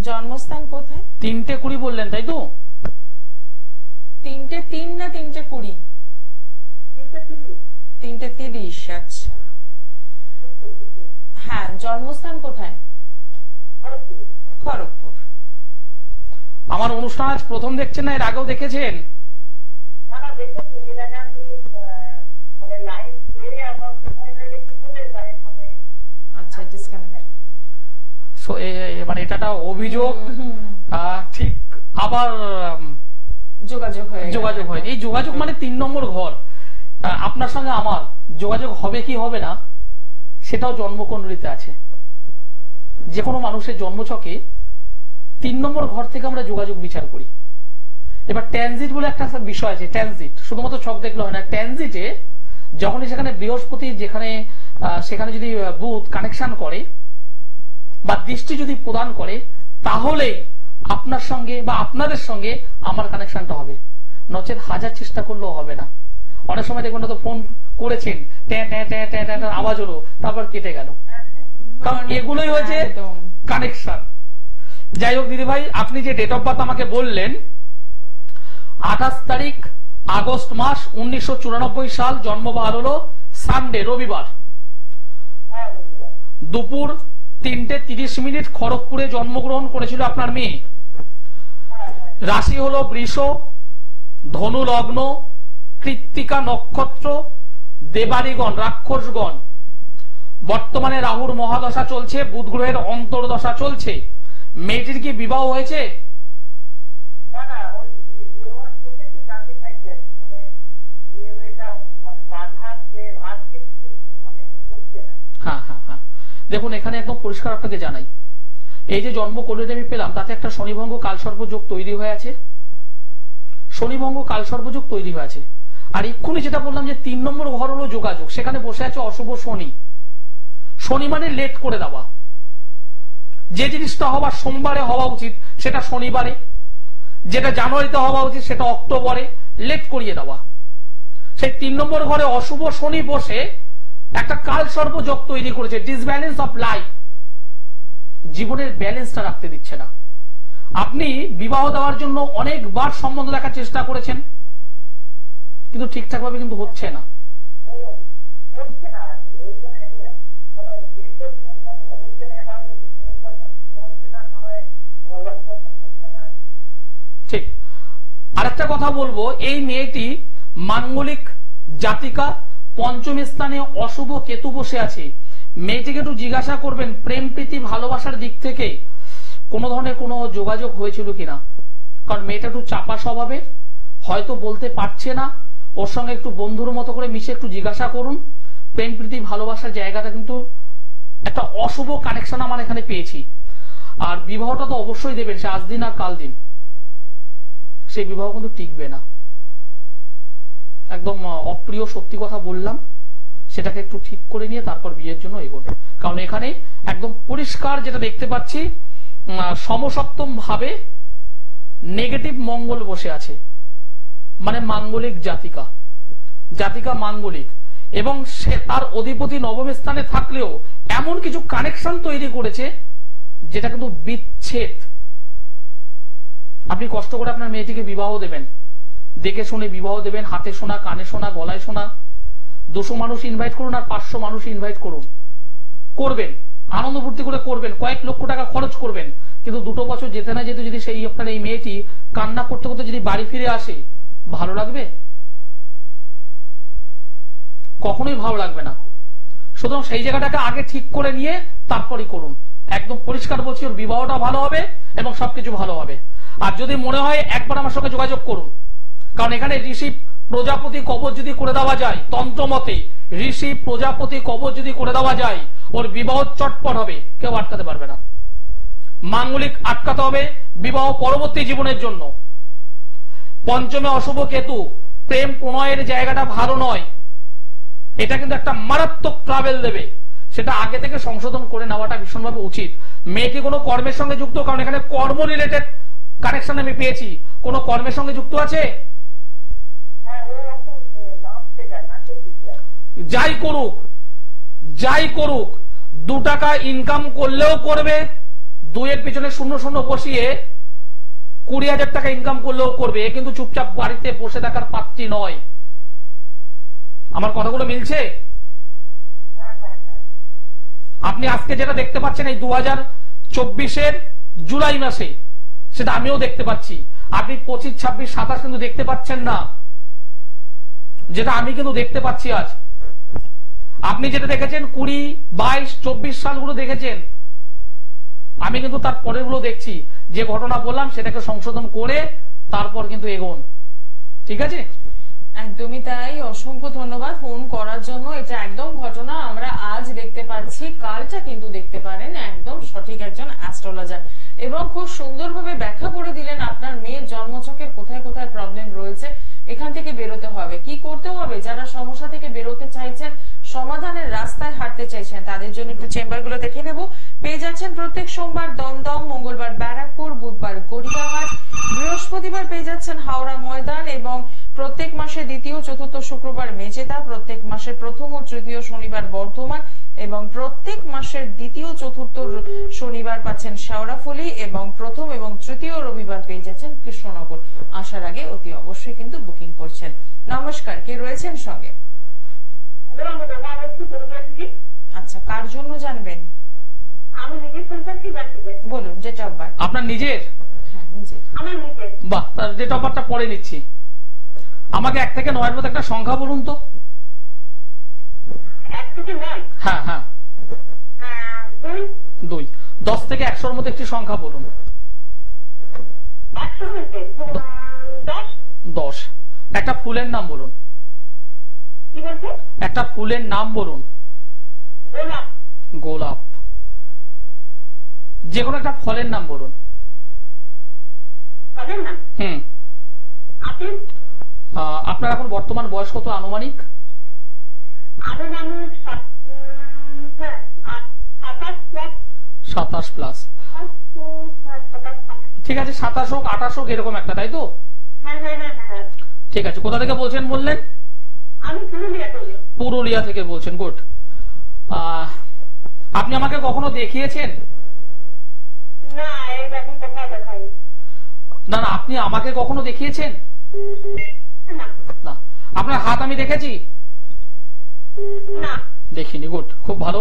Speaker 1: জন্মস্থান কোথায়?
Speaker 2: 3:20 বললেন তাই তো?
Speaker 1: 3:03 না 3:20? 3:30। আচ্ছা, হ্যাঁ, জন্মস্থান কোথায়? খড়গপুর।
Speaker 2: আমার অনুষ্ঠান আজ প্রথম দেখছেন না এর আগেও দেখেছেন?
Speaker 1: আচ্ছা, ডিসকানেক্ট।
Speaker 2: মানে এটা অভিযোগ, ঠিক আবার
Speaker 1: যোগাযোগ হয়।
Speaker 2: এই যোগাযোগ মানে 3 নম্বর ঘর। আপনার সঙ্গে আমার যোগাযোগ হবে কি হবে না সেটাও জন্মকুণ্ডলিতে আছে। যে কোনো মানুষের জন্মছকে 3 নম্বর ঘর থেকে আমরা যোগাযোগ বিচার করি। এবার ট্রানজিট বলে একটা বিষয় আছে। ট্রানজিট শুধুমাত্র ছক দেখলে হয় না, ট্রানজিটে যখনই সেখানে বৃহস্পতি সেখানে যদি বুধ কানেকশন করে বা দৃষ্টি যদি প্রদান করে, তাহলেই আপনার সঙ্গে বা আপনাদের সঙ্গে আমার কানেকশনটা হবে, নচেত হাজার চেষ্টা করলেও হবে না। অনেক সময় দেখবেন তো ফোন করেছেন, আওয়াজ হলো, তারপর কেটে গেল, কারণ এগুলোই হয়েছে কানেকশন। যাই হোক দিদি ভাই, আপনি যে ডেট অফ বার্থ আমাকে বললেন 28 তারিখ আগস্ট মাস 1994 সাল, জন্মবার হলো সানডে, রবিবার, দুপুর 3:30 খড়গপুরে জন্মগ্রহণ করেছিল আপনার মেয়ে। রাশি হলো বৃষ, ধনু লগ্ন, কৃত্তিকা নক্ষত্র, দেবাড়িগণ, রাক্ষসগণ। বর্তমানে রাহুর মহাদশা চলছে, বুধ গ্রহের অন্তর্দশা চলছে। মেয়েটির কি বিবাহ হয়েছে? হ্যাঁ হ্যাঁ হ্যাঁ, দেখুন এখানে একদম পরিষ্কার আপনাকে জানাই, এই যে জন্মকুণ্ডলী আমি পেলাম তাতে একটা শনিভঙ্গ কালসর্প যোগ তৈরি হয়ে আছে, শনিভঙ্গ কালসর্প যোগ তৈরি হয়ে আছে। আর এক্ষুনি যেটা বললাম যে 3 নম্বর ঘর হলো যোগাযোগ, সেখানে বসে আছে অশুভ শনি। শনি মানে লেট করে দেওয়া, যে জিনিসটা হওয়ার সোমবারে হওয়া উচিত সেটা শনিবারে, যেটা জানুয়ারিতে হওয়া উচিত সেটা অক্টোবরে লেট করিয়ে দেওয়া। সেই 3 নম্বর ঘরে অশুভ শনি বসে একটা কালসর্প যোগ তৈরি করেছে, ডিসব্যালেন্স অফ লাইফ, জীবনের ব্যালেন্সটা রাখতে দিচ্ছে না। আপনি বিবাহ দেওয়ার জন্য অনেকবার সম্বন্ধ দেখার চেষ্টা করেছেন, কিন্তু ঠিকঠাক ভাবে কিন্তু হচ্ছে না। ঠিক। আরেকটা কথা বলবো, এই মেয়েটি মাঙ্গলিক জাতিকা, পঞ্চম স্থানে অশুভ কেতু বসে আছে। মেয়েটিকে একটু জিজ্ঞাসা করবেন প্রেম প্রীতি ভালোবাসার দিক থেকে কোন ধরনের কোনো যোগাযোগ হয়েছিল কিনা, কারণ মেয়েটা একটু চাপা স্বভাবের, হয়তো বলতে পারছে না। ওর সঙ্গে একটু বন্ধুর মতো করে মিশে একটু জিজ্ঞাসা করুন। প্রেম প্রীতি ভালোবাসার জায়গাটা কিন্তু একটা অশুভ কানেকশন আমার এখানে পেয়েছি। আর বিবাহটা তো অবশ্যই দেবেন, সে আজ দিন আর কাল দিন, সেই বিবাহ কিন্তু টিকবে না। একদম অপ্রিয় সত্যি কথা বললাম, সেটাকে একটু ঠিক করে নিয়ে তারপর বিয়ের জন্য এগোন। কারণ এখানে একদম পরিষ্কার যেটা দেখতে পাচ্ছি, সমসপ্তম ভাবে নেগেটিভ মঙ্গল বসে আছে, মানে মাঙ্গলিক জাতিকা, জাতিকা মাঙ্গলিক, এবং সে তার অধিপতি নবম স্থানে থাকলেও এমন কিছু কানেকশন তৈরি করেছে যেটা কিন্তু বিচ্ছেদ। আপনি কষ্ট করে আপনার মেয়েটিকে বিবাহ দেবেন, দেখে শুনে বিবাহ দেবেন, হাতে শোনা, কানে শোনা, গলায় শোনা। 200 মানুষ ইনভাইট করুন আর 500 মানুষ ইনভাইট করুন, করবেন, আনন্দ ফুর্তি করে করবেন, কয়েক লক্ষ টাকা খরচ করবেন, কিন্তু 2 বছর যেতে না যেতে যদি সেই আপনার এই মেয়েটি কান্না করতে করতে যদি বাড়ি ফিরে আসে, ভালো লাগবে? কখনোই ভালো লাগবে না। সুতরাং সেই জায়গাটাকে আগে ঠিক করে নিয়ে তারপরই করুন। একদম পরিষ্কার বলছি, ওর বিবাহটা ভালো হবে এবং সবকিছু ভালো হবে। আর যদি মনে হয় একবার আমার সঙ্গে যোগাযোগ করুন, কারণ এখানে ঋষি প্রজাপতি কবচ যদি করে দেওয়া যায়, তন্ত্র মতে ঋষি প্রজাপতি কবচ যদি করে দেওয়া যায়, ওর বিবাহ চটপট হবে, কেউ আটকাতে পারবে না। মাঙ্গলিক আটকাতে হবে বিবাহ পরবর্তী জীবনের জন্য। পঞ্চমে অশুভ কেতু, প্রেম প্রণয়ের জায়গাটা ভালো নয়, এটা কিন্তু একটা মারাত্মক ট্রাভেল দেবে, সেটা আগে থেকে সংশোধন করে নেওয়াটা ভীষণভাবে উচিত। মেয়েটি কোনো কর্মের সঙ্গে যুক্ত, কারণ এখানে কর্ম রিলেটেড কানেকশন আমি পেয়েছি, কোন কর্মের সঙ্গে যুক্ত আছে? যাই করুক, যাই করুক, 2 টাকা ইনকাম করলেও করবে, 2 এর পিছনে 0 বসিয়ে 20,000 টাকা ইনকাম করলেও করবে। এ কিন্তু চুপচাপ বাড়িতে বসে থাকার পাত্রী নয়। আমার কথাগুলো মিলছে? আপনি আজকে যেটা দেখতে পাচ্ছেন এই 2024-এর জুলাই মাসে, সেটা আমিও দেখতে পাচ্ছি। আপনি 25, 26, 27 কিন্তু দেখতে পাচ্ছেন না, যেটা আমি কিন্তু দেখতে পাচ্ছি আজ। আপনি যেটা দেখেছেন 20, 22, 24 সালগুলো দেখেছেন, আমি কিন্তু তার পরের গুলো দেখছি। যে ঘটনা বললাম সেটাকে সংশোধন করে তারপর কিন্তু এগোন, ঠিক আছে?
Speaker 1: একদমই তাই। অসংখ্য ধন্যবাদ ফোন করার জন্য। এটা একদম ঘটনা আমরা আজ দেখতে পাচ্ছি, কালটা কিন্তু দেখতে পারেন। একদম সঠিক একজন অ্যাস্ট্রোলজার, এবং খুব সুন্দরভাবে ব্যাখ্যা করে দিলেন আপনার মেয়ের জন্মছকের কোথায় কোথায় প্রবলেম রয়েছে, এখান থেকে বেরোতে হবে, কি করতে হবে। যারা সমস্যা থেকে বেরোতে চাইছেন, সমাধানের রাস্তায় হাঁটতে চাইছেন, তাদের জন্য একটু চেম্বার গুলো দেখে নেব। পেয়ে যাচ্ছেন প্রত্যেক সোমবার দমদম, মঙ্গলবার ব্যারাকপুর, বুধবার গড়িয়াহাট, বৃহস্পতিবার পেয়ে যাচ্ছেন হাওড়া ময়দান, এবং প্রত্যেক মাসে দ্বিতীয়, চতুর্থ শুক্রবার মেচেদা, প্রত্যেক মাসের প্রথম ও তৃতীয় শনিবার বর্ধমান, এবং প্রত্যেক মাসের দ্বিতীয়, চতুর্থ শনিবার পাচ্ছেন শেওড়াফুলি, এবং প্রথম এবং তৃতীয় রবিবার পেয়ে যাচ্ছেন কৃষ্ণনগর। আসার আগে অতি অবশ্যই কিন্তু বুকিং করছেন। নমস্কার, কে রয়েছেন সঙ্গে? আচ্ছা, কার জন্য জানবেন? বলুন, ডেট অফ বার্থ।
Speaker 2: আপনার নিজের?
Speaker 1: হ্যাঁ, নিজের।
Speaker 2: বাহ, তার ডেট অফ বার্থটা পরে নিচ্ছি। আমাকে 1 থেকে 9 এর মধ্যে একটা সংখ্যা বলুন তো।
Speaker 3: 1 থেকে 9।
Speaker 2: হ্যাঁ হ্যাঁ 2। 10 থেকে 100 এর মধ্যে একটি সংখ্যা বলুন। 10। একটা ফুলের নাম বলুন।
Speaker 3: কি বলছেন?
Speaker 2: একটা ফুলের নাম বলুন।
Speaker 3: গোলাপ।
Speaker 2: গোলাপ। যে কোনো একটা ফলের নাম বলুন।
Speaker 3: ফলের নাম? আপেল।
Speaker 2: আপনার এখন বর্তমান বয়স কত আনুমানিক?
Speaker 3: আনুমানিক
Speaker 2: 27 প্লাস। ঠিক আছে, 27 হোক 28 হোক এরকম একটা, তাই তো?
Speaker 3: হ্যাঁ।
Speaker 2: ঠিক আছে, কোথা থেকে বলছেন বললেন?
Speaker 3: আমি
Speaker 2: পুরুলিয়া থেকে বলছেন। গুড। আপনি আমাকে কখনো দেখিয়েছেন?
Speaker 3: না, এই ব্যাপারে কথা দেখাই
Speaker 2: না। আপনি আমাকে কখনো দেখিয়েছেন? না। আপনার হাত আমি দেখেছি?
Speaker 3: না,
Speaker 2: দেখিনি। গুড, খুব ভালো।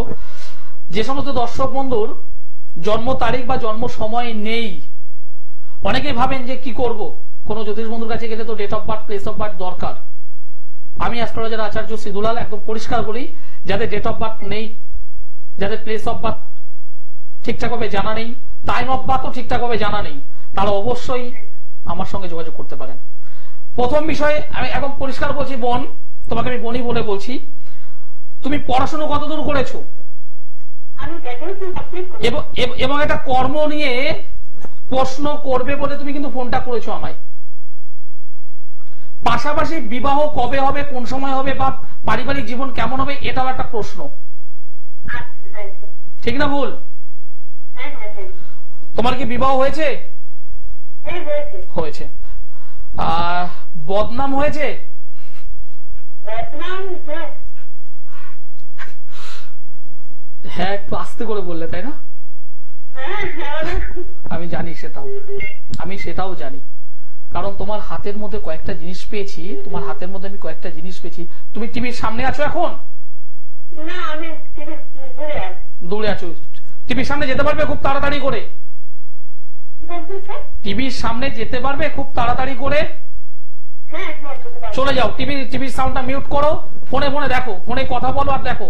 Speaker 2: যে সমস্ত দর্শক বন্ধুর জন্ম তারিখ বা জন্ম সময় নেই, অনেকেই ভাবেন যে কি করব, কোন জ্যোতিষ বন্ধুর কাছে গেলে তো date of birth, place of birth দরকার। আমি অ্যাস্ট্রোলজার আচার্য শ্রীদুলাল একদম পরিষ্কার বলি, যাদের ডেট অফ বার্থ নেই, যাদের প্লেস অফ বার্থ ঠিকঠাক ভাবে জানা নেই, টাইম অফ বার্থও ঠিকঠাক ভাবে জানা নেই, তারা অবশ্যই আমার সঙ্গে যোগাযোগ করতে পারেন। প্রথম বিষয়ে আমি একদম পরিষ্কার বলছি, বোন, তোমাকে আমি বনি বলে বলছি, তুমি পড়াশোনা কতদূর করেছো? এবং একটা কর্ম নিয়ে প্রশ্ন করবে বলে তুমি কিন্তু ফোনটা করেছো আমায়। পাশাপাশি বিবাহ কবে হবে, কোন সময় হবে, বা পারিবারিক জীবন কেমন হবে, এটাও একটা প্রশ্ন। ঠিক না ভুল? তোমার কি বিবাহ হয়েছে? হয়েছে। বদনাম হয়েছে? হ্যাঁ, একটু আস্তে করে বললে, তাই না? আমি জানি, আমি সেটাও জানি, কারণ তোমার হাতের মধ্যে কয়েকটা জিনিস পেয়েছি, তোমার হাতের মধ্যে আমি কয়েকটা জিনিস পেয়েছি। তুমি টিভির সামনে আছো এখন?
Speaker 3: না, আমি
Speaker 2: দূরে আছো। টিভির সামনে যেতে পারবে খুব তাড়াতাড়ি করে? টিভির সামনে যেতে পারবে খুব তাড়াতাড়ি করে? চলে যাও, টিভির সাউন্ডটা মিউট করো, ফোনে দেখো, ফোনে কথা বলো আর দেখো।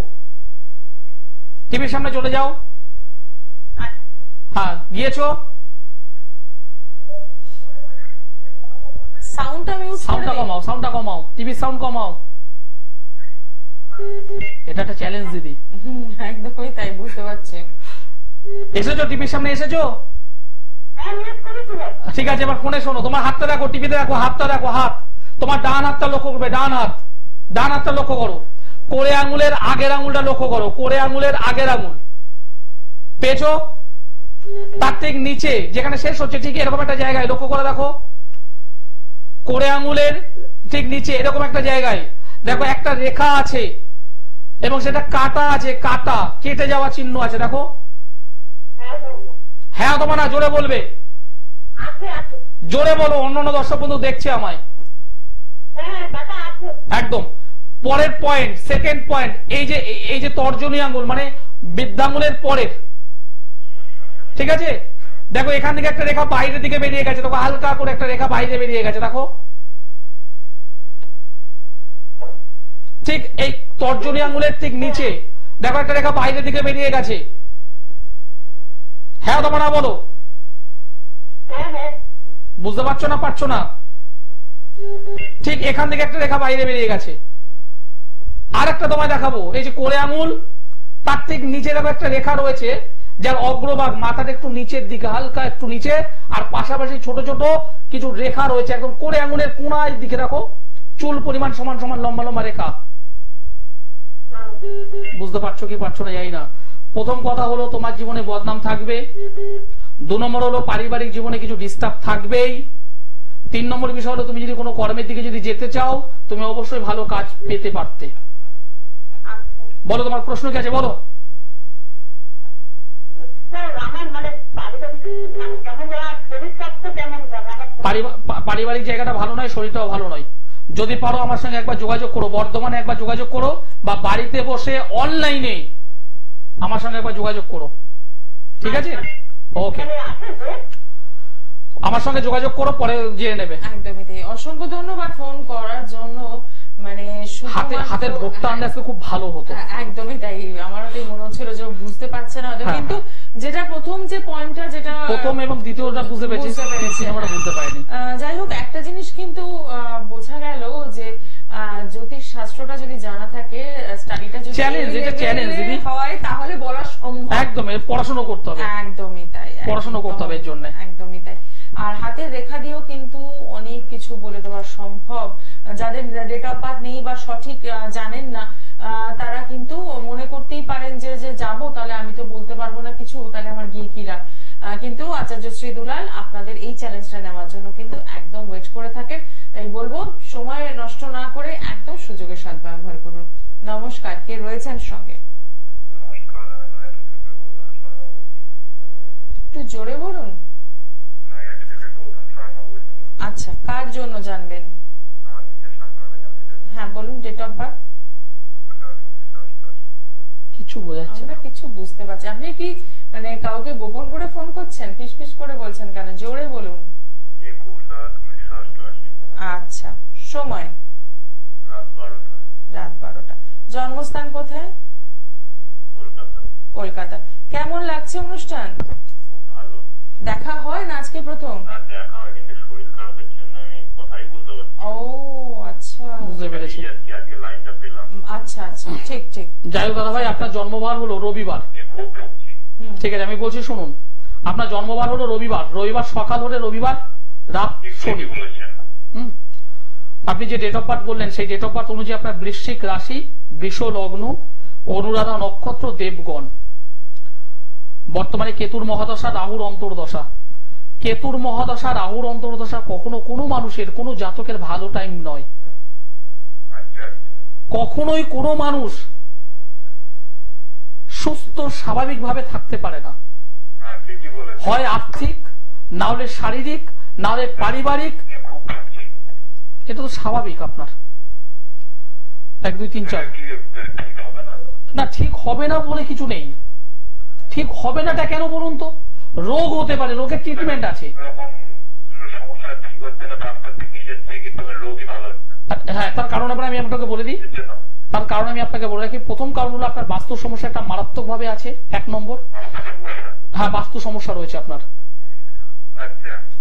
Speaker 2: টিভির সামনে চলে যাও। হ্যাঁ, গিয়েছো? সাউন্ডটা কমাও, টিভির সাউন্ড কমাও। এটা একটা চ্যালেঞ্জ দিদি।
Speaker 1: একদমই তাই, বুঝতে পারছি।
Speaker 2: এসেছো টিভির সামনে? এসেছো? ঠিক আছে, এবার ফোনে শোনো। তোমার হাতটা দেখো, টিভিতে দেখো, হাতটা দেখো, হাত তোমার ডান হাতটা লক্ষ্য করবে, ডান হাতটা লক্ষ্য করো। কোড়ে আঙুলের আগের আঙুলটা লক্ষ্য করো, কোড়ে আঙুলের আগের আঙুল পেয়েছো? তার ঠিক নিচে যেখানে শেষ হচ্ছে, ঠিক এরকম একটা জায়গায় লক্ষ্য করে দেখো, কোড়ে আঙুলের ঠিক নিচে এরকম একটা জায়গায় দেখো একটা রেখা আছে এবং সেটা কাটা আছে, কাটা কেটে যাওয়া চিহ্ন আছে, দেখো। হ্যাঁ অথবা না, জোরে বলবে, জোরে বলো, অন্যান্য দর্শক বন্ধু দেখছে আমায়। একদম। পরের পয়েন্ট, সেকেন্ড পয়েন্ট, এই যে তর্জনী আঙ্গুল মানে বৃদ্ধাঙ্গুলের পরের, ঠিক আছে? দেখো এখান থেকে একটা রেখা বাইরের দিকে বেরিয়ে গেছে, দেখো হালকা করে একটা রেখা বাইরে বেরিয়ে গেছে, দেখো। ঠিক এই তর্জনী আঙ্গুলের ঠিক নিচে দেখো একটা রেখা বাইরের দিকে বেরিয়ে গেছে। হ্যাঁ অথবা না বলো। বুঝতে পারছো না? পারছো না? ঠিক এখান থেকে একটা রেখা বাইরে বেরিয়ে গেছে। আর একটা তোমায় দেখাবো, এই যে কোড়ে আঙুল, তার ঠিক নিচে দেখো একটা রেখা রয়েছে, যার অগ্রভাগ মাথাটা একটু নিচের দিকে, হালকা একটু নিচে, আর পাশাপাশি ছোট ছোট কিছু রেখা রয়েছে একদম কোড়ে আঙুলের কোণার দিকে, দেখো চুল পরিমাণ সমান সমান লম্বা লম্বা রেখা। বুঝতে পারছো কি পারছো না জানি না। প্রথম কথা হলো তোমার জীবনে বদনাম থাকবে, 2 নম্বর হলো পারিবারিক জীবনে কিছু ডিস্টার্ব থাকবেই, 3 নম্বর বিষয় হলো তুমি যদি কোনো কর্মের দিকে যদি যেতে চাও, তুমি অবশ্যই ভালো কাজ পেতে পারতে। বলো তোমার প্রশ্ন কি আছে, বলো। পারিবারিক জায়গাটা ভালো নয়, শরীরটাও ভালো নয়। যদি পারো আমার সঙ্গে একবার যোগাযোগ করো, বর্ধমানে একবার যোগাযোগ করো, বা বাড়িতে বসে অনলাইনে আমার সঙ্গে একবার যোগাযোগ করো, ঠিক আছে? ওকে, আমার সঙ্গে যোগাযোগ করো, পরে জেনে নেবে।
Speaker 1: একদমই তাই। অসংখ্য ধন্যবাদ ফোন করার জন্য।
Speaker 2: হাতের ভোটটা আনলে আজকে খুব ভালো হতো।
Speaker 1: একদমই তাই, আমারও তাই মনে হচ্ছিল যে বুঝতে পারছে না, কিন্তু যেটা প্রথম যে পয়েন্টটা, যেটা
Speaker 2: প্রথম এবং দ্বিতীয়টা বুঝতে পেরেছি, সিনেমাটা বুঝতে পারিনি।
Speaker 1: যাই হোক, একটা জিনিস কিন্তু বোঝা গেল যে জ্যোতিষ শাস্ত্রটা যদি জানা থাকে, স্টাডিটা যদি হয়, তাহলে বলা সম্ভব।
Speaker 2: একদম, পড়াশোনা করতে হবে।
Speaker 1: একদমই তাই,
Speaker 2: পড়াশোনা করতে হবে এর জন্য।
Speaker 1: একদমই তাই। আর হাতের রেখা দিয়েও কিন্তু অনেক কিছু বলে দেওয়া সম্ভব। যাদের ডেট অফ বার্থ নেই বা সঠিক জানেন না, তারা কিন্তু মনে করতেই পারেন যে যাবো, তাহলে আমি তো বলতে পারবো না কিছু, তাহলে আমার গিয়ে কি লাভ। কিন্তু আচার্য শ্রী দুলাল আপনাদের এই চ্যালেঞ্জটা নেওয়ার জন্য কিন্তু একদম ওয়েট করে থাকেন। তাই বলবো, সময় নষ্ট না করে একদম সুযোগের সদ্ব্যবহার করুন। নমস্কার, কে রয়েছেন সঙ্গে? একটু জোরে বলুন। আচ্ছা, কার জন্য জানবেন? হ্যাঁ বলুন, ডেট অফ বার্থ।
Speaker 2: কিছু বোঝাচ্ছে না,
Speaker 1: কিছু বুঝতে পারছি। আপনি কি মানে কাউকে গোপন করে ফোন করছেন? ফিসফিস করে বলছেন কেন? জোরে বলুন। আচ্ছা, সময় রাত 12টা। জন্মস্থান কোথায়? কলকাতা। কেমন লাগছে অনুষ্ঠান? দেখা হয় না আজকে প্রথম? ও আচ্ছা,
Speaker 2: বুঝতে পেরেছি।
Speaker 1: আচ্ছা আচ্ছা, ঠিক ঠিক।
Speaker 2: যাই হোক দাদা ভাই, আপনার জন্মবার হলো রবিবার, ঠিক আছে? আমি বলছি শুনুন, আপনার জন্মবার হলো রবিবার, রবিবার সকাল হলে রবিবার, রাত শনি। আপনি যে ডেট অফ বার্থ বললেন, সেই ডেট অফ বার্থ অনুযায়ী আপনার বৃশ্চিক রাশি, বৃষ লগ্ন, অনুরাধা নক্ষত্র, দেবগণ। বর্তমানে কেতুর মহাদশা, রাহুর অন্তর্দশা। কেতুর মহাদশা, রাহুর অন্তর্দশা কখনো কোনো মানুষের, কোনো জাতকের ভালো টাইম নয়। কখনোই কোনো মানুষ সুস্থ স্বাভাবিকভাবে থাকতে পারে না। হয় আর্থিক, না হলে শারীরিক, না হলে পারিবারিক। এটা তো স্বাভাবিক আপনার। 1 2 3 4 না, ঠিক হবে না বলে কিছু নেই। ঠিক হবে নাটা কেন বলুন তো? রোগ হতে পারে, রোগের ট্রিটমেন্ট আছে। হ্যাঁ, তার কারণ আমি আপনাকে বলে দিই। তার কারণ আমি আপনাকে বলে রাখি। প্রথম কারণ হলো আপনার বাস্তু সমস্যা একটা মারাত্মক ভাবে আছে, 1 নম্বর। হ্যাঁ, বাস্তু সমস্যা রয়েছে আপনার।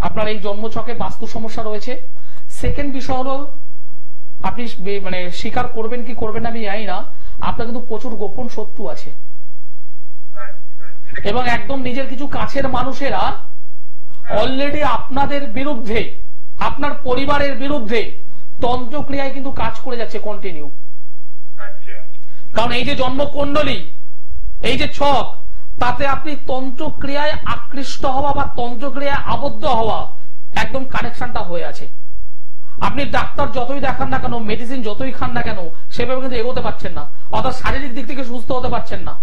Speaker 2: আপনার এই জন্মছকে বাস্তু সমস্যা রয়েছে। সেকেন্ড বিষয় হলো, আপনি মানে স্বীকার করবেন কি করবেন না আমি জানি না, আপনার কিন্তু প্রচুর গোপন শত্রু আছে। এবং একদম নিজের কিছু কাছের মানুষেরা অলরেডি আপনাদের বিরুদ্ধে, আপনার পরিবারের বিরুদ্ধে তন্ত্রক্রিয়ায় কিন্তু কাজ করে যাচ্ছে কন্টিনিউ। কারণ এই যে জন্মকুণ্ডলী, এই যে ছক, তাতে আপনি তন্ত্রক্রিয়ায় আকৃষ্ট হওয়া বা তন্ত্রক্রিয়ায় আবদ্ধ হওয়া একদম কানেকশনটা হয়ে আছে। আপনি ডাক্তার যতই দেখান না কেন, মেডিসিন যতই খান না কেন, সেভাবে কিন্তু এগোতে পারছেন না, অর্থাৎ শারীরিক দিক থেকে সুস্থ হতে পারছেন না।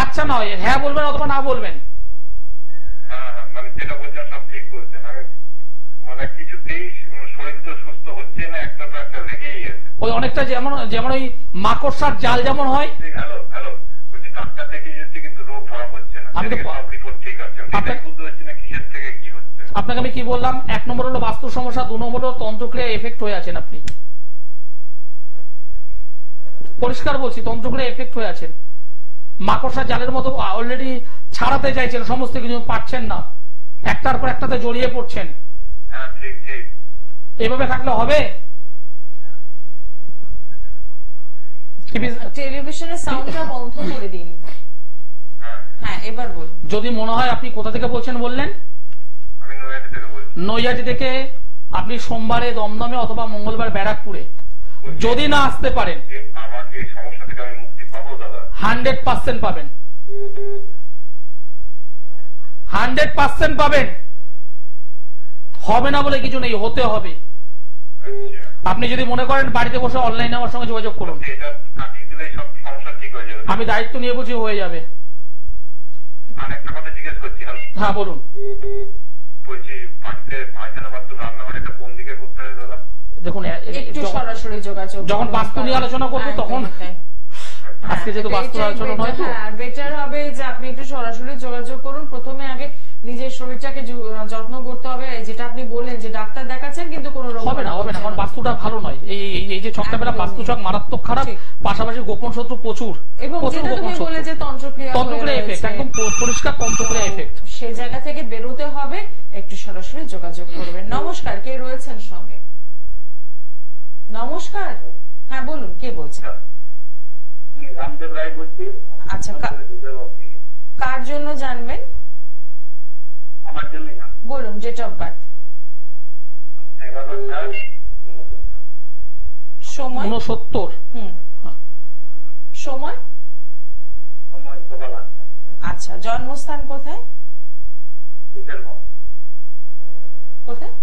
Speaker 2: আচ্ছা, নয় হ্যাঁ বলবেন অথবা না বলবেন।
Speaker 3: মানে যেটা বলছেন সব ঠিক বলছেন। আমি মানে কিছুতেই শরীর তো সুস্থ হচ্ছে না, একটা তো একটা লেগেই আছে।
Speaker 2: ওই অনেকটা যেমন ওই মাকড়সার জাল যেমন হয়।
Speaker 3: হ্যালো হ্যালো, বলছি ডাক্তার থেকে যাচ্ছি কিন্তু রোগ ধরা পড়ছে না।
Speaker 2: আমি তো
Speaker 3: রিপোর্ট ঠিক আছে, আমি বুঝতে পারছি না কিসের থেকে কি হচ্ছে।
Speaker 2: আপনাকে আমি কি বললাম? 1 নম্বর হলো বাস্তু সমস্যা, 2 নম্বর হলো তন্ত্রক্রিয়া এফেক্ট হয়ে আছেন আপনি। পরিষ্কার বলছি, তন্ত্রক্রিয়া এফেক্ট হয়ে আছেন। মাকড়সা জালের মতো অলরেডি ছাড়াতে চাইছেন, সমস্ত কিছু পারছেন না, একটার পর একটাতে জড়িয়ে পড়ছেন। এভাবে থাকলে হবে?
Speaker 1: টেলিভিশনের সাউন্ডটা বন্ধ করে দিন। হ্যাঁ, এবার বলুন।
Speaker 2: যদি মনে হয় আপনি কোথা থেকে বলছেন বললেন? নৈহাটি থেকে। আপনি সোমবারে দমদমে অথবা মঙ্গলবার ব্যারাকপুরে। যদি না আসতে পারেন, 100% পাবেন, 100% পাবেন। হবে না বলে কিছু নেই, হতে হবে। আপনি যদি মনে করেন বাড়িতে বসে অনলাইনে আমার সঙ্গে যোগাযোগ করুন, আমি দায়িত্ব নিয়ে বলছি হয়ে যাবে। হ্যাঁ বলুন। দেখুন,
Speaker 1: সরাসরি যোগাযোগ
Speaker 2: যখন বাস্তু নিয়ে আলোচনা করবো তখন, আজকে যেহেতু বাস্তু আলোচনা নয়, তো
Speaker 1: বেটার হবে যে আপনি একটু সরাসরি যোগাযোগ করুন। প্রথমে আগে নিজের শরীরটাকে যত্ন করতে হবে। যেটা আপনি বললেন যে ডাক্তার দেখাচ্ছেন কিন্তু কোনো রোগ
Speaker 2: হবে না, কারণ বাস্তুটা ভালো নয়। এই যে ছকটা পেলা বাস্তু ছক মারাত্মক খারাপ, পাশাপাশি গোপন শত্রু প্রচুর,
Speaker 1: এবং
Speaker 2: প্রচুর
Speaker 1: যেটা
Speaker 2: গোপন
Speaker 1: তুমি
Speaker 2: শত্রু,
Speaker 1: বলে যে তন্ত্রক্রিয়া
Speaker 2: এফেক্ট, একদম পরিষ্কার তন্ত্রক্রিয়া এফেক্ট।
Speaker 1: সেই জায়গা থেকে বেরোতে হবে, একটু সরাসরি যোগাযোগ করবেন। নমস্কার, কে রয়েছেন সঙ্গে? নমস্কার, হ্যাঁ বলুন, কে বলছেন?
Speaker 3: রামদেব রায় বলছি।
Speaker 1: আচ্ছা, কার জন্য জানবেন?
Speaker 3: আমার জন্য
Speaker 1: বলুন, ডেট অফ বার্থ,
Speaker 3: 11/4/69।
Speaker 1: সময়?
Speaker 2: 69।
Speaker 1: সময়?
Speaker 3: সময় সকাল 8টা।
Speaker 1: আচ্ছা, জন্মস্থান কোথায়? কোথায়?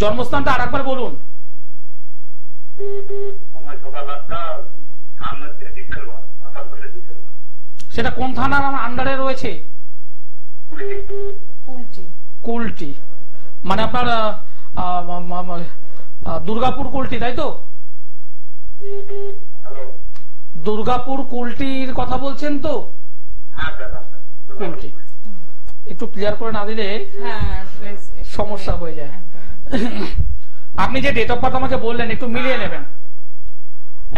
Speaker 2: জন্মস্থানটা আর একবার বলুন।
Speaker 3: সময় সকাল 8টা, সামনে ডিসেম্বর, আসানসোলের ডিসেম্বর।
Speaker 2: সেটা কোন থানার আন্ডারে রয়েছে?
Speaker 1: কুলটি।
Speaker 2: কুলটি মানে আপনার দুর্গাপুর কুলটি, তাই তো? দুর্গাপুর কুলটির কথা বলছেন তো? কুলটি একটু ক্লিয়ার করে না দিলে সমস্যা হয়ে যায়। আপনি যে ডেট অফ বার্থ আমাকে বললেন একটু মিলিয়ে নেবেন।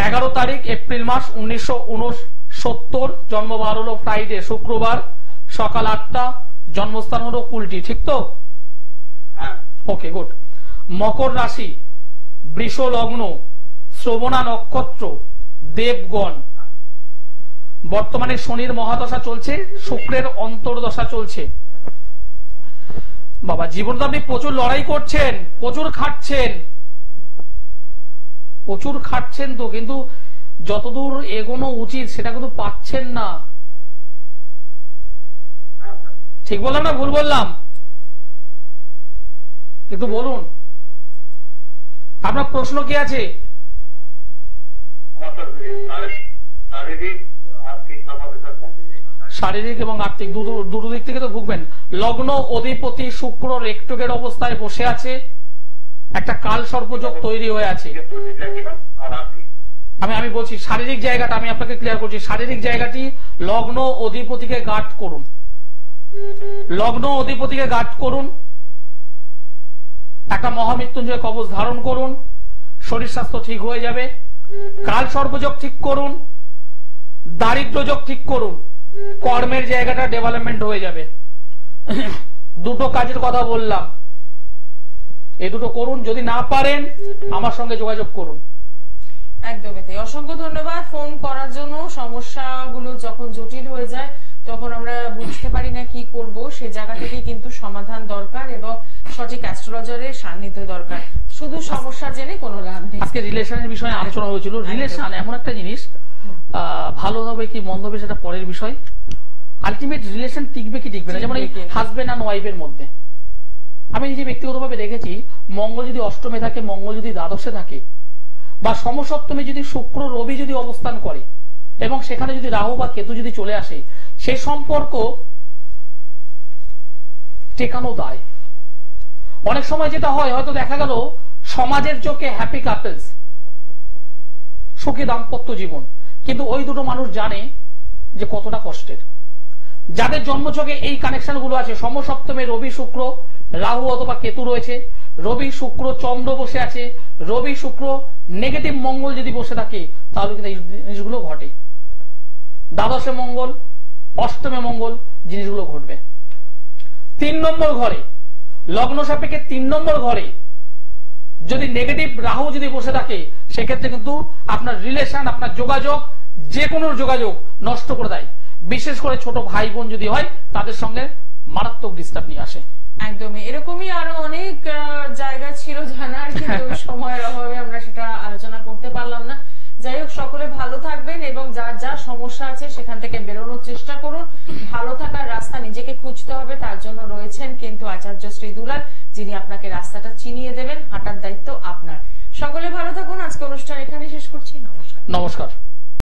Speaker 2: 11 তারিখ এপ্রিল মাস 1969, জন্মবার হলো ফ্রাইডে, শুক্রবার, সকাল 8টা, জন্মস্থান হলো কুলটি, ঠিক তো? ওকে, গুড। মকর রাশি, বৃষ লগ্ন, শ্রবণা নক্ষত্র, দেবগণ। বর্তমানে শনির মহাদশা চলছে, শুক্রের অন্তর্দশা চলছে। বাবা, জীবনে আপনি প্রচুর লড়াই করছেন, প্রচুর খাটছেন তো, কিন্তু যতদূর এগোনো উচিত সেটা কিন্তু পাচ্ছেন না। ঠিক বললাম না ভুল বললাম? একটু বলুন, আপনার প্রশ্ন কি আছে? শারীরিক এবং আর্থিক দুটো দিক থেকে তো ভুগবেন। লগ্ন অধিপতি শুক্র রেক্টকের অবস্থায় বসে আছে, একটা কাল সর্পযোগ তৈরি হয়ে আছে। আমি বলছি শারীরিক জায়গাটা আমি আপনাকে ক্লিয়ার করছি। শারীরিক জায়গাটি লগ্ন অধিপতিকে গার্ড করুন, একটা মহামৃত্যুঞ্জয় কবচ ধারণ করুন, শরীর স্বাস্থ্য ঠিক হয়ে যাবে। কাল সর্পযোগ ঠিক করুন, দারিদ্র যোগ ঠিক করুন, কর্মের জায়গাটা ডেভেলপমেন্ট হয়ে যাবে। দুটো কাজের কথা বললাম, এই দুটো করুন। যদি না পারেন আমার সঙ্গে যোগাযোগ করুন।
Speaker 1: একদমই তাই। অসংখ্য ধন্যবাদ ফোন করার জন্য। সমস্যাগুলো যখন জটিল হয়ে যায় তখন আমরা বুঝতে পারি না কি করব, সে জায়গা থেকে কিন্তু সমাধান দরকার এবং সঠিক অ্যাস্ট্রোলজারের সান্নিধ্য দরকার। শুধু সমস্যা জেনে কোনো লাভ নেই।
Speaker 2: আজকে রিলেশনের বিষয়ে আলোচনা হয়েছিল। রিলেশন এমন একটা জিনিস, ভালো হবে কি মন্দ হবে সেটা পরের বিষয়, আলটিমেট রিলেশন টিকবে কি টিকবে না। যেমন হাজবেন্ড আর ওয়াইফের মধ্যে আমি নিজে ব্যক্তিগতভাবে দেখেছি, মঙ্গল যদি অষ্টমে থাকে, মঙ্গল যদি দ্বাদশে থাকে, বা সমসপ্তমে যদি শুক্র রবি যদি অবস্থান করে এবং সেখানে যদি রাহু বা কেতু যদি চলে আসে, সেই সম্পর্ক টেকানো দায়। অনেক সময় যেটা হয়, হয়তো দেখা গেল সমাজের চোখে হ্যাপি কাপলস, সুখী দাম্পত্য জীবন, কিন্তু ওই দুটো মানুষ জানে যে কতটা কষ্টের। যাদের জন্মছকে এই কানেকশন গুলো আছে, সমসপ্তমে রবি শুক্র রাহু অথবা কেতু রয়েছে, রবি শুক্র চন্দ্র বসে আছে, রবি শুক্র নেগেটিভ মঙ্গল যদি বসে থাকে, তাহলে কিন্তু এই জিনিসগুলো ঘটে। দ্বাদশে মঙ্গল, অষ্টমে মঙ্গল, জিনিসগুলো ঘটবে। 3 নম্বর ঘরে, লগ্ন সাপেক্ষে 3 নম্বর ঘরে যদি নেগেটিভ রাহু যদি বসে থাকে, সেক্ষেত্রে কিন্তু আপনার রিলেশন, আপনার যোগাযোগ, যে কোনো যোগাযোগ নষ্ট করে দেয়। বিশেষ করে ছোট ভাই বোন যদি হয়, তাদের সঙ্গে মারাত্মক ডিস্টার্ব নিয়ে আসে।
Speaker 1: একদমই এরকমই আরো অনেক জায়গা ছিল জানার, কিন্তু সময়ের অভাবে আমরা সেটা আলোচনা করতে পারলাম না। যাই হোক, সকলে ভালো থাকবেন এবং যার যা সমস্যা আছে সেখান থেকে বেরোনোর চেষ্টা করুন। ভালো থাকার রাস্তা নিজেকে খুঁজতে হবে, তার জন্য রয়েছেন কিন্তু আচার্য শ্রী দুলাল, যিনি আপনাকে রাস্তাটা চিনিয়ে দেবেন। হাঁটার দায়িত্ব আপনার। সকলে ভালো থাকুন। আজকে অনুষ্ঠান এখানেই শেষ করছি। নমস্কার।